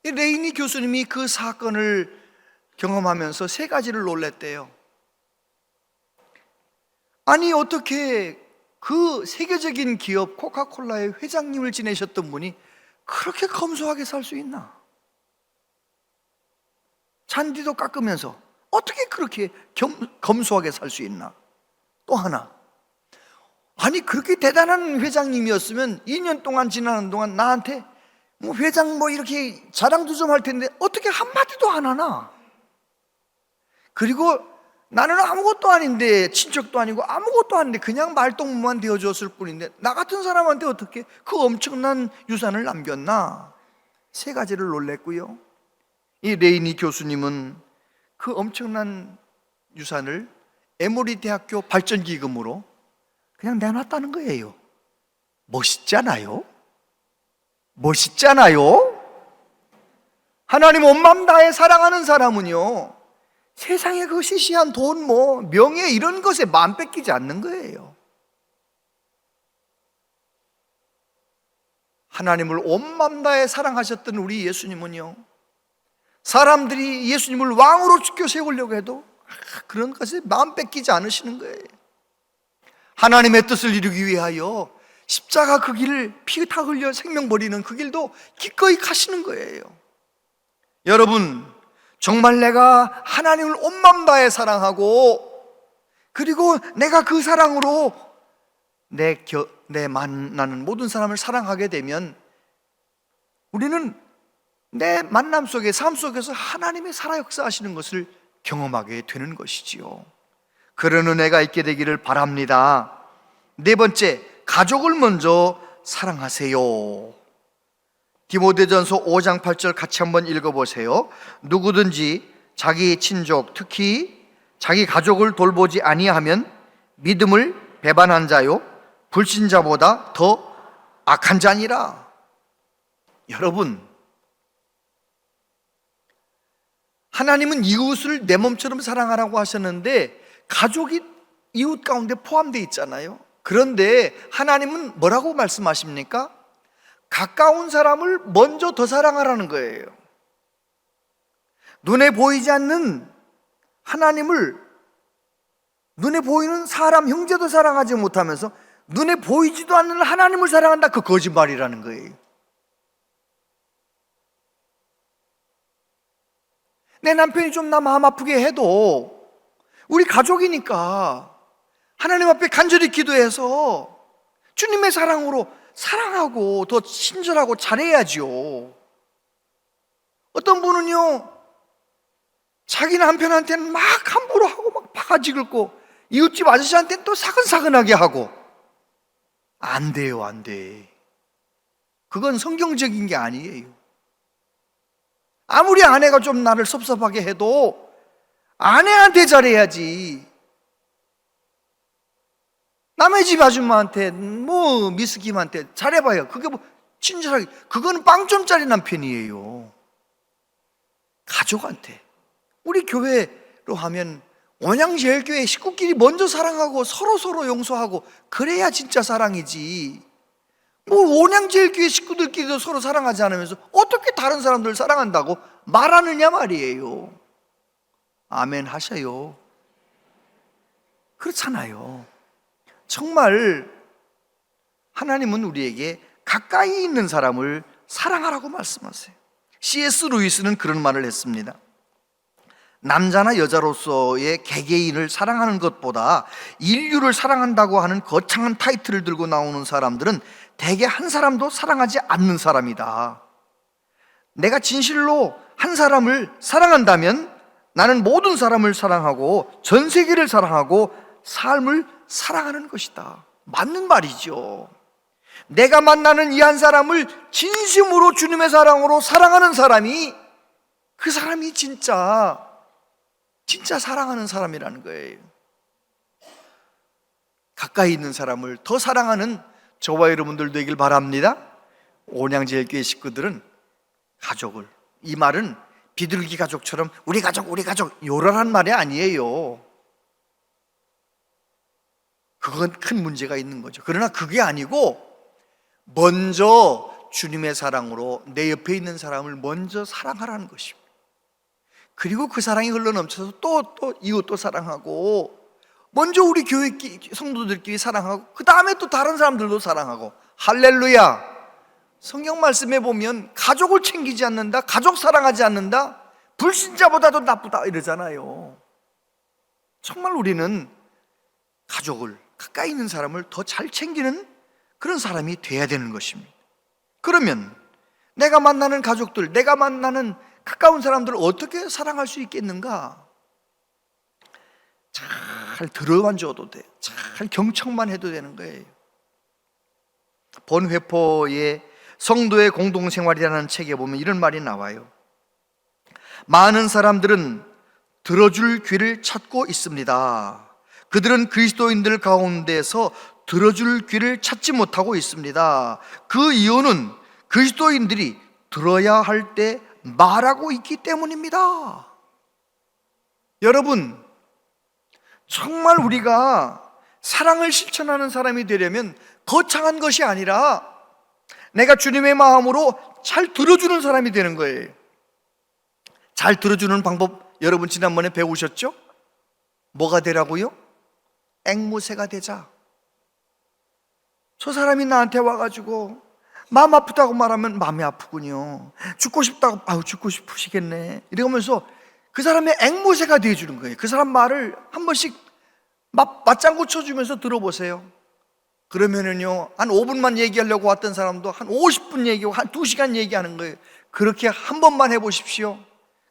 이 레이니 교수님이 그 사건을 경험하면서 세 가지를 놀랐대요. 아니 어떻게 그 세계적인 기업 코카콜라의 회장님을 지내셨던 분이 그렇게 검소하게 살 수 있나? 잔디도 깎으면서 어떻게 그렇게 검소하게 살 수 있나? 또 하나, 아니 그렇게 대단한 회장님이었으면 2년 동안 지나는 동안 나한테 뭐 회장 뭐 이렇게 자랑도 좀 할 텐데 어떻게 한마디도 안 하나? 그리고 나는 아무것도 아닌데, 친척도 아니고 아무것도 아닌데 그냥 말동무만 되어줬을 뿐인데 나 같은 사람한테 어떻게 그 엄청난 유산을 남겼나? 세 가지를 놀랬고요. 이 레이니 교수님은 그 엄청난 유산을 에모리 대학교 발전기금으로 그냥 내놨다는 거예요. 멋있잖아요? 멋있잖아요? 하나님 온 마음 다해 사랑하는 사람은요 세상에 그 시시한 돈, 뭐 명예 이런 것에 마음 뺏기지 않는 거예요. 하나님을 온 마음 다해 사랑하셨던 우리 예수님은요 사람들이 예수님을 왕으로 죽여 세우려고 해도 그런 것에 마음 뺏기지 않으시는 거예요. 하나님의 뜻을 이루기 위하여 십자가 그 길을 피 다 흘려 생명 버리는 그 길도 기꺼이 가시는 거예요. 여러분, 정말 내가 하나님을 온 마음 다해 사랑하고 그리고 내가 그 사랑으로 내 만나는 모든 사람을 사랑하게 되면 우리는 내 만남 속에, 삶 속에서 하나님의 살아 역사하시는 것을 경험하게 되는 것이지요. 그런 은혜가 있게 되기를 바랍니다. 네 번째, 가족을 먼저 사랑하세요. 디모데전서 5장 8절 같이 한번 읽어보세요. 누구든지 자기 친족, 특히 자기 가족을 돌보지 아니하면 믿음을 배반한 자요 불신자보다 더 악한 자니라. 여러분, 하나님은 이웃을 내 몸처럼 사랑하라고 하셨는데 가족이 이웃 가운데 포함되어 있잖아요. 그런데 하나님은 뭐라고 말씀하십니까? 가까운 사람을 먼저 더 사랑하라는 거예요. 눈에 보이지 않는 하나님을, 눈에 보이는 사람 형제도 사랑하지 못하면서 눈에 보이지도 않는 하나님을 사랑한다, 그 거짓말이라는 거예요. 내 남편이 좀 나 마음 아프게 해도 우리 가족이니까 하나님 앞에 간절히 기도해서 주님의 사랑으로 사랑하고 더 친절하고 잘해야지요. 어떤 분은요, 자기 남편한테는 막 함부로 하고 막 바가지 긁고 이웃집 아저씨한테는 또 사근사근하게 하고. 안 돼요, 안 돼. 그건 성경적인 게 아니에요. 아무리 아내가 좀 나를 섭섭하게 해도 아내한테 잘해야지. 남의 집 아줌마한테 뭐 미스김한테 잘해봐요. 그게 뭐 친절하게, 그거는 빵점짜리 남편이에요. 가족한테, 우리 교회로 하면 원양제일교회 식구끼리 먼저 사랑하고 서로 용서하고 그래야 진짜 사랑이지. 뭐 원양제일교회 식구들끼리도 서로 사랑하지 않으면서 어떻게 다른 사람들 사랑한다고 말하느냐 말이에요. 아멘 하셔요. 그렇잖아요. 정말 하나님은 우리에게 가까이 있는 사람을 사랑하라고 말씀하세요. C.S. 루이스는 그런 말을 했습니다. 남자나 여자로서의 개개인을 사랑하는 것보다 인류를 사랑한다고 하는 거창한 타이틀을 들고 나오는 사람들은 대개 한 사람도 사랑하지 않는 사람이다. 내가 진실로 한 사람을 사랑한다면 나는 모든 사람을 사랑하고 전 세계를 사랑하고 삶을 사랑하는 것이다. 맞는 말이죠. 내가 만나는 이 한 사람을 진심으로 주님의 사랑으로 사랑하는 사람이, 그 사람이 진짜 사랑하는 사람이라는 거예요. 가까이 있는 사람을 더 사랑하는 저와 여러분들 되길 바랍니다. 온양제일교회 식구들은 가족을, 이 말은 비둘기 가족처럼 우리 가족 요란한 말이 아니에요. 그건 큰 문제가 있는 거죠. 그러나 그게 아니고 먼저 주님의 사랑으로 내 옆에 있는 사람을 먼저 사랑하라는 것입니다. 그리고 그 사랑이 흘러넘쳐서 또 이웃도 사랑하고, 먼저 우리 교회 성도들끼리 사랑하고, 그 다음에 또 다른 사람들도 사랑하고. 할렐루야. 성경 말씀에 보면 가족을 챙기지 않는다, 가족 사랑하지 않는다, 불신자보다도 나쁘다 이러잖아요. 정말 우리는 가족을, 가까이 있는 사람을 더 잘 챙기는 그런 사람이 돼야 되는 것입니다. 그러면 내가 만나는 가족들, 내가 만나는 가까운 사람들을 어떻게 사랑할 수 있겠는가? 잘 들어만 줘도 돼. 잘 경청만 해도 되는 거예요. 본회포의 성도의 공동생활이라는 책에 보면 이런 말이 나와요. 많은 사람들은 들어줄 귀를 찾고 있습니다. 그들은 그리스도인들 가운데서 들어줄 귀를 찾지 못하고 있습니다. 그 이유는 그리스도인들이 들어야 할 때 말하고 있기 때문입니다. 여러분, 정말 우리가 사랑을 실천하는 사람이 되려면 거창한 것이 아니라 내가 주님의 마음으로 잘 들어주는 사람이 되는 거예요. 잘 들어주는 방법 여러분 지난번에 배우셨죠? 뭐가 되라고요? 앵무새가 되자. 저 사람이 나한테 와가지고 마음 아프다고 말하면 마음이 아프군요. 죽고 싶다고, 아유 죽고 싶으시겠네, 이러면서 그 사람의 앵무새가 되어주는 거예요. 그 사람 말을 한 번씩 맞장구 쳐주면서 들어보세요. 그러면은요, 한 5분만 얘기하려고 왔던 사람도 한 50분 얘기하고 한 2시간 얘기하는 거예요. 그렇게 한 번만 해보십시오.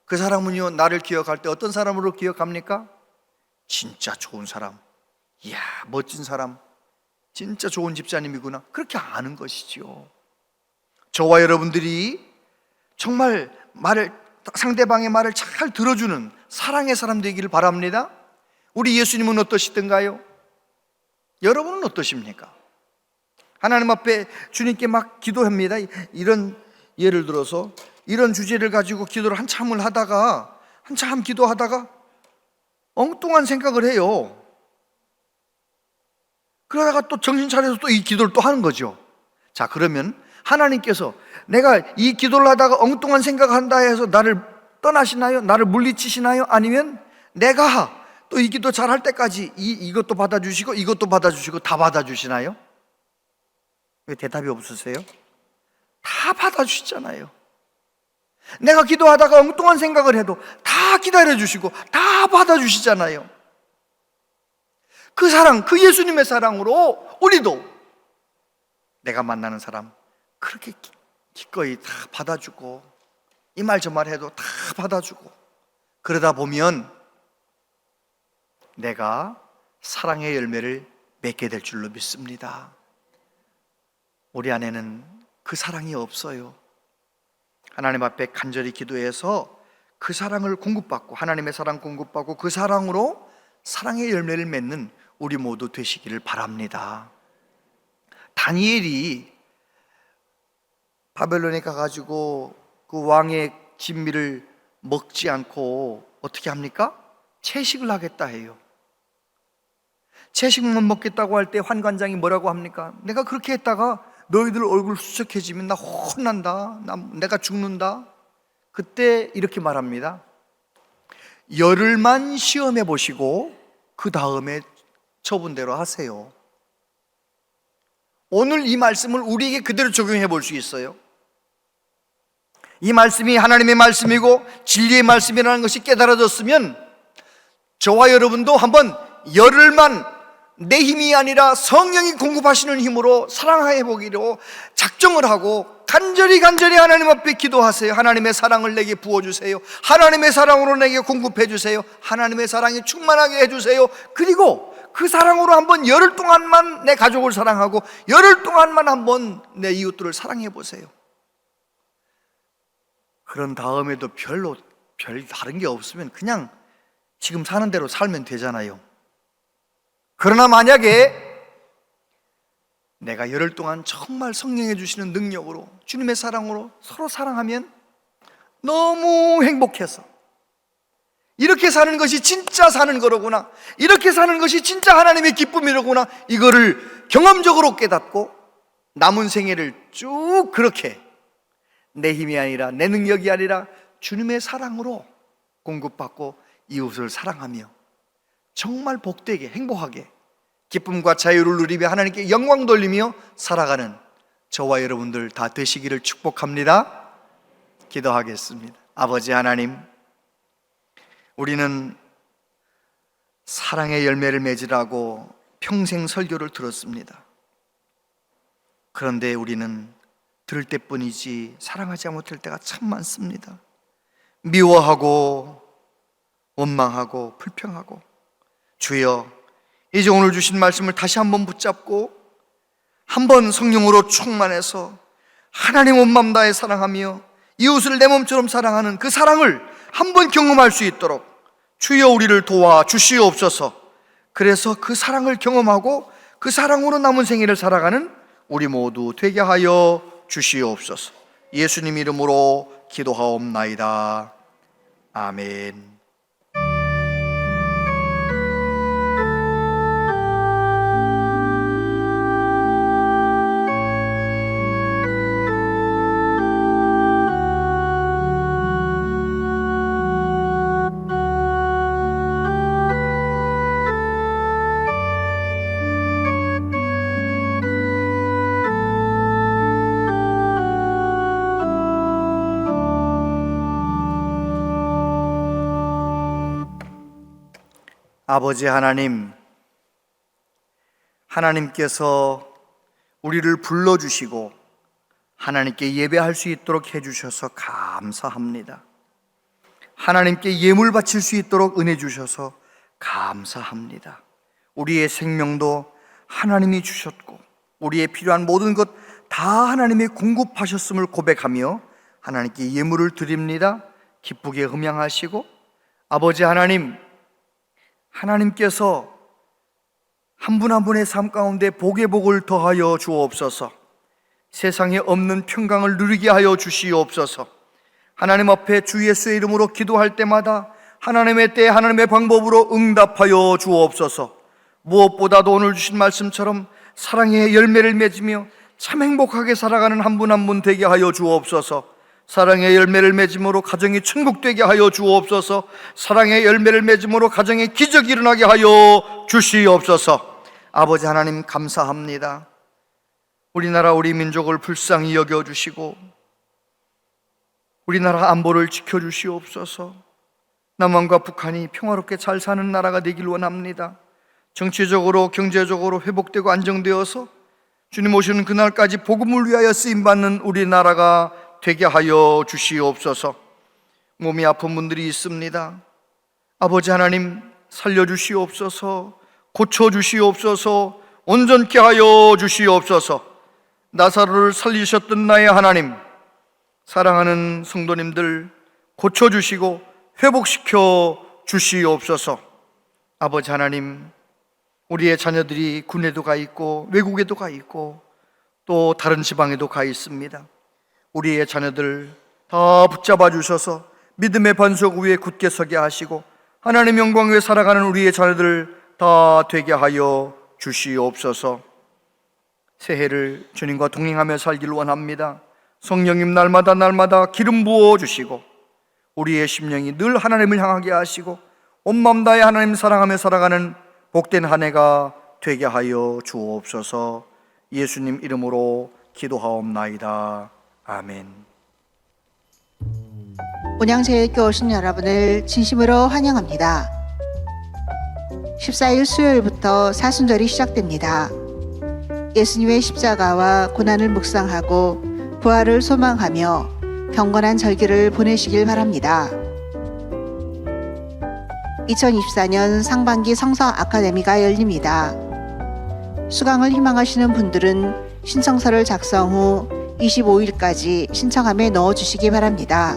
그 사람은요, 나를 기억할 때 어떤 사람으로 기억합니까? 진짜 좋은 사람, 이야 멋진 사람, 진짜 좋은 집사님이구나, 그렇게 아는 것이지요. 저와 여러분들이 정말 상대방의 말을 잘 들어주는 사랑의 사람 되기를 바랍니다. 우리 예수님은 어떠시던가요? 여러분은 어떠십니까? 하나님 앞에 주님께 막 기도합니다. 이런, 예를 들어서 이런 주제를 가지고 기도를 한참 기도하다가 엉뚱한 생각을 해요. 그러다가 또 정신 차려서 또 이 기도를 또 하는 거죠. 자, 그러면 하나님께서 내가 이 기도를 하다가 엉뚱한 생각을 한다 해서 나를 떠나시나요? 나를 물리치시나요? 아니면 내가 또 이 기도 잘 할 때까지 이것도 받아주시고 이것도 받아주시고 다 받아주시나요? 왜 대답이 없으세요? 다 받아주시잖아요. 내가 기도하다가 엉뚱한 생각을 해도 다 기다려주시고 다 받아주시잖아요. 그 사랑, 그 예수님의 사랑으로 우리도 내가 만나는 사람 그렇게 기꺼이 다 받아주고 이 말 저 말 해도 다 받아주고 그러다 보면 내가 사랑의 열매를 맺게 될 줄로 믿습니다. 우리 안에는 그 사랑이 없어요. 하나님 앞에 간절히 기도해서 그 사랑을 공급받고 하나님의 사랑 공급받고 그 사랑으로 사랑의 열매를 맺는 우리 모두 되시기를 바랍니다. 다니엘이 바벨론에 가가지고 그 왕의 진미를 먹지 않고 어떻게 합니까? 채식을 하겠다 해요. 채식만 먹겠다고 할 때 환관장이 뭐라고 합니까? 내가 그렇게 했다가 너희들 얼굴 수척해지면 나 혼난다, 내가 죽는다. 그때 이렇게 말합니다. 열흘만 시험해 보시고 그 다음에 처분대로 하세요. 오늘 이 말씀을 우리에게 그대로 적용해 볼 수 있어요. 이 말씀이 하나님의 말씀이고 진리의 말씀이라는 것이 깨달아졌으면 저와 여러분도 한번 열흘만 내 힘이 아니라 성령이 공급하시는 힘으로 사랑해 보기로 작정을 하고 간절히 하나님 앞에 기도하세요. 하나님의 사랑을 내게 부어주세요. 하나님의 사랑으로 내게 공급해 주세요. 하나님의 사랑이 충만하게 해주세요. 그리고 그 사랑으로 한번 열흘 동안만 내 가족을 사랑하고 열흘 동안만 한번 내 이웃들을 사랑해 보세요. 그런 다음에도 별 다른 게 없으면 그냥 지금 사는 대로 살면 되잖아요. 그러나 만약에 내가 열흘 동안 정말 성령이 주시는 능력으로 주님의 사랑으로 서로 사랑하면 너무 행복해서 이렇게 사는 것이 진짜 사는 거로구나, 이렇게 사는 것이 진짜 하나님의 기쁨이로구나, 이거를 경험적으로 깨닫고 남은 생애를 쭉 그렇게 내 힘이 아니라 내 능력이 아니라 주님의 사랑으로 공급받고 이웃을 사랑하며 정말 복되게 행복하게 기쁨과 자유를 누리며 하나님께 영광 돌리며 살아가는 저와 여러분들 다 되시기를 축복합니다. 기도하겠습니다. 아버지 하나님, 우리는 사랑의 열매를 맺으라고 평생 설교를 들었습니다. 그런데 우리는 들을 때뿐이지 사랑하지 못할 때가 참 많습니다. 미워하고 원망하고 불평하고, 주여 이제 오늘 주신 말씀을 다시 한번 붙잡고 한번 성령으로 충만해서 하나님 온 마음 다해 사랑하며 이웃을 내 몸처럼 사랑하는 그 사랑을 한번 경험할 수 있도록 주여 우리를 도와 주시옵소서. 그래서 그 사랑을 경험하고 그 사랑으로 남은 생애를 살아가는 우리 모두 되게 하여 주시옵소서. 예수님 이름으로 기도하옵나이다. 아멘. 아버지 하나님, 하나님께서 우리를 불러주시고 하나님께 예배할 수 있도록 해주셔서 감사합니다. 하나님께 예물 바칠 수 있도록 은혜 주셔서 감사합니다. 우리의 생명도 하나님이 주셨고 우리의 필요한 모든 것 다 하나님이 공급하셨음을 고백하며 하나님께 예물을 드립니다. 기쁘게 음양하시고, 아버지 하나님, 하나님께서 한 분 한 분의 삶 가운데 복의 복을 더하여 주옵소서. 세상에 없는 평강을 누리게 하여 주시옵소서. 하나님 앞에 주 예수의 이름으로 기도할 때마다 하나님의 때 하나님의 방법으로 응답하여 주옵소서. 무엇보다도 오늘 주신 말씀처럼 사랑의 열매를 맺으며 참 행복하게 살아가는 한 분 한 분 되게 하여 주옵소서. 사랑의 열매를 맺음으로 가정이 천국 되게 하여 주옵소서. 사랑의 열매를 맺음으로 가정에 기적이 일어나게 하여 주시옵소서. 아버지 하나님 감사합니다. 우리나라 우리 민족을 불쌍히 여겨주시고 우리나라 안보를 지켜주시옵소서. 남한과 북한이 평화롭게 잘 사는 나라가 되길 원합니다. 정치적으로 경제적으로 회복되고 안정되어서 주님 오시는 그날까지 복음을 위하여 쓰임받는 우리나라가 되게 하여 주시옵소서. 몸이 아픈 분들이 있습니다. 아버지 하나님 살려주시옵소서. 고쳐주시옵소서. 온전케 하여 주시옵소서. 나사로를 살리셨던 나의 하나님, 사랑하는 성도님들 고쳐주시고 회복시켜 주시옵소서. 아버지 하나님, 우리의 자녀들이 군에도 가 있고 외국에도 가 있고 또 다른 지방에도 가 있습니다. 우리의 자녀들 다 붙잡아 주셔서 믿음의 반석 위에 굳게 서게 하시고 하나님 영광 위에 살아가는 우리의 자녀들 다 되게 하여 주시옵소서. 새해를 주님과 동행하며 살기를 원합니다. 성령님 날마다 기름 부어 주시고 우리의 심령이 늘 하나님을 향하게 하시고 온 마음 다해 하나님 사랑하며 살아가는 복된 한 해가 되게 하여 주옵소서. 예수님 이름으로 기도하옵나이다. 아멘. 운양제일교 오신 여러분을 진심으로 환영합니다. 14일 수요일부터 사순절이 시작됩니다. 예수님의 십자가와 고난을 묵상하고 부활을 소망하며 경건한 절기를 보내시길 바랍니다. 2024년 상반기 성서 아카데미가 열립니다. 수강을 희망하시는 분들은 신청서를 작성 후 25일까지 신청함에 넣어주시기 바랍니다.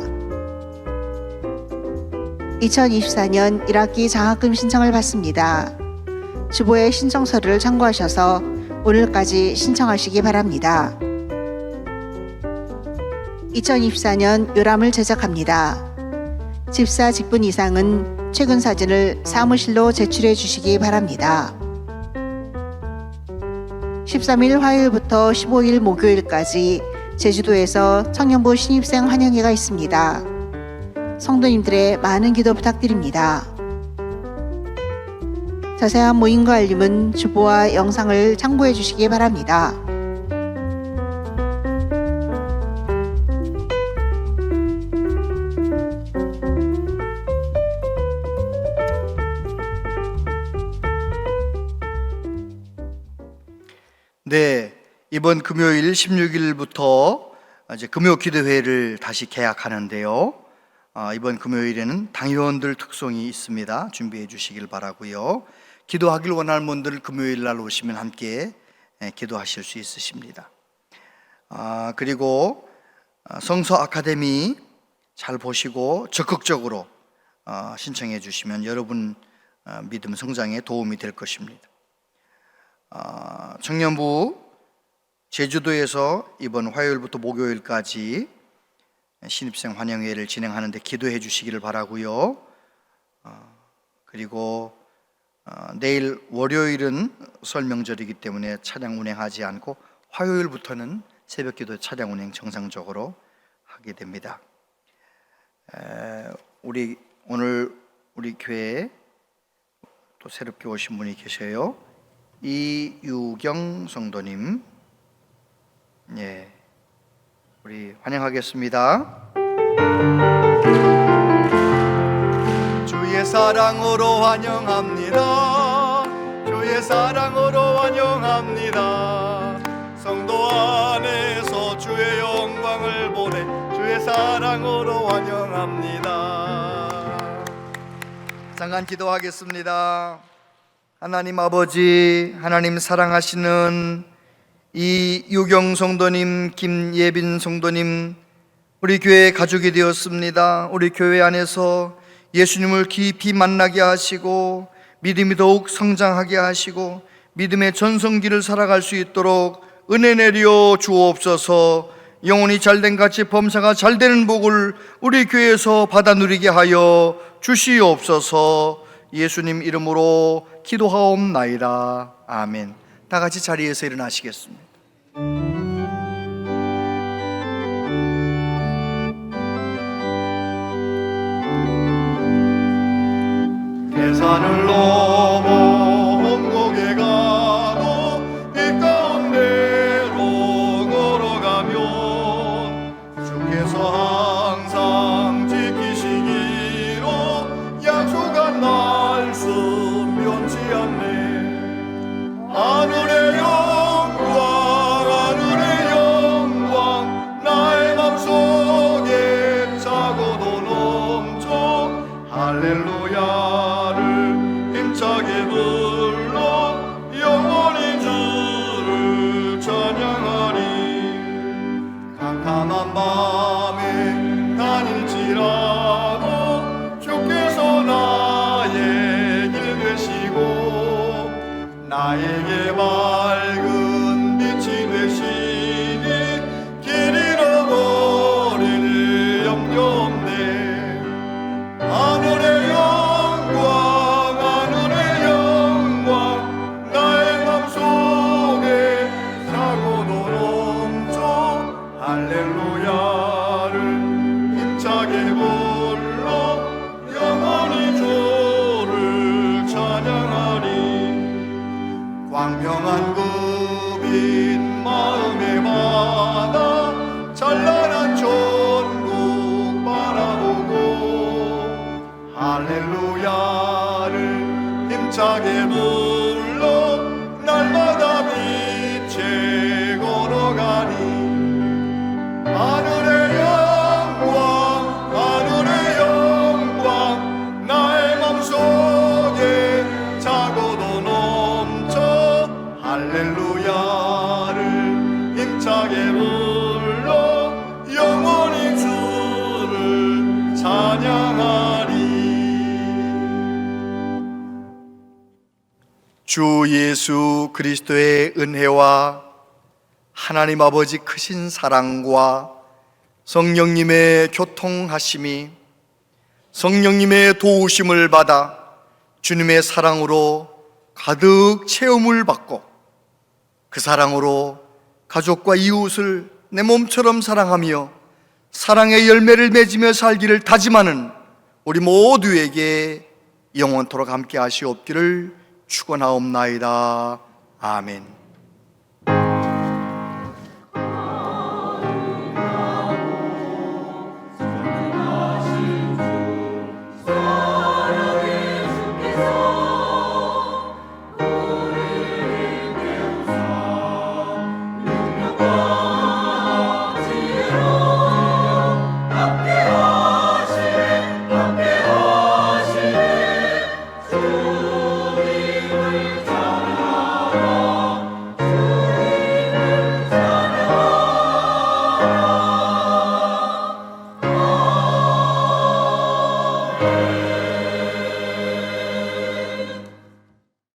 2024년 1학기 장학금 신청을 받습니다. 주보의 신청서를 참고하셔서 오늘까지 신청하시기 바랍니다. 2024년 요람을 제작합니다. 집사 직분 이상은 최근 사진을 사무실로 제출해 주시기 바랍니다. 13일 화요일부터 15일 목요일까지 제주도에서 청년부 신입생 환영회가 있습니다. 성도님들의 많은 기도 부탁드립니다. 자세한 모임과 알림은 주보와 영상을 참고해 주시기 바랍니다. 네, 이번 금요일 16일부터 이제 금요 기도회를 다시 개학하는데요. 이번 금요일에는 당회원들 특송이 있습니다. 준비해 주시길 바라고요. 기도하길 원하는 분들 금요일 날 오시면 함께 기도하실 수 있으십니다. 그리고 성서 아카데미 잘 보시고 적극적으로 신청해 주시면 여러분 믿음 성장에 도움이 될 것입니다. 청년부 제주도에서 이번 화요일부터 목요일까지 신입생 환영회를 진행하는데 기도해 주시기를 바라고요. 그리고 내일 월요일은 설 명절이기 때문에 차량 운행하지 않고 화요일부터는 새벽기도 차량 운행 정상적으로 하게 됩니다. 오늘 우리 교회에 또 새롭게 오신 분이 계셔요. 이유경 성도님, 우리 환영하겠습니다. 주의 사랑으로 환영합니다. 주의 사랑으로 환영합니다. 성도 안에서 주의 영광을 보내 주의 사랑으로 환영합니다. 잠깐 기도하겠습니다. 하나님 아버지, 하나님 사랑하시는 이유경 성도님, 김예빈 성도님, 우리 교회의 가족이 되었습니다. 우리 교회 안에서 예수님을 깊이 만나게 하시고 믿음이 더욱 성장하게 하시고 믿음의 전성기를 살아갈 수 있도록 은혜 내려 주옵소서. 영혼이 잘된 같이 범사가 잘되는 복을 우리 교회에서 받아 누리게 하여 주시옵소서. 예수님 이름으로 기도하옵나이다. 아멘. 다 같이 자리에서 일어나시겠습니다. 계산을 넘어 원곡에 가도 이 가운데로 걸어가면 주께서 항상 지키시기로 약속한 말씀 변치 않네. 하늘의 영광 나의 맘속에 차고도 넘쳐 할렐루야를 힘차게 불러 영원히 주를 찬양하리. 캄캄한 밤에 다닐지라도 주께서 나의 길 되시고 나에게 맑은 빛이 되시니 길 잃어버릴 염려 없네. 하늘의 영광 나의 맘속에 차고도 넘쳐 할렐루야를 힘차게 불러 영원히 주를 찬양하리. 광명한 급인 마음의 바다 찬란한 천국 바라보고 할렐루야를 힘차게 불러 날마다 빛에 걸어가니. 하늘의 영광 나의 맘속에 차고도 넘쳐 할렐루야를 힘차게 불러 영원히 주를 찬양하리. 주 예수 그리스도의 은혜와 하나님 아버지 크신 사랑과 성령님의 교통하심이 성령님의 도우심을 받아 주님의 사랑으로 가득 체험을 받고 그 사랑으로 가족과 이웃을 내 몸처럼 사랑하며 사랑의 열매를 맺으며 살기를 다짐하는 우리 모두에게 영원토록 함께 하시옵기를 축원하옵나이다. 아멘.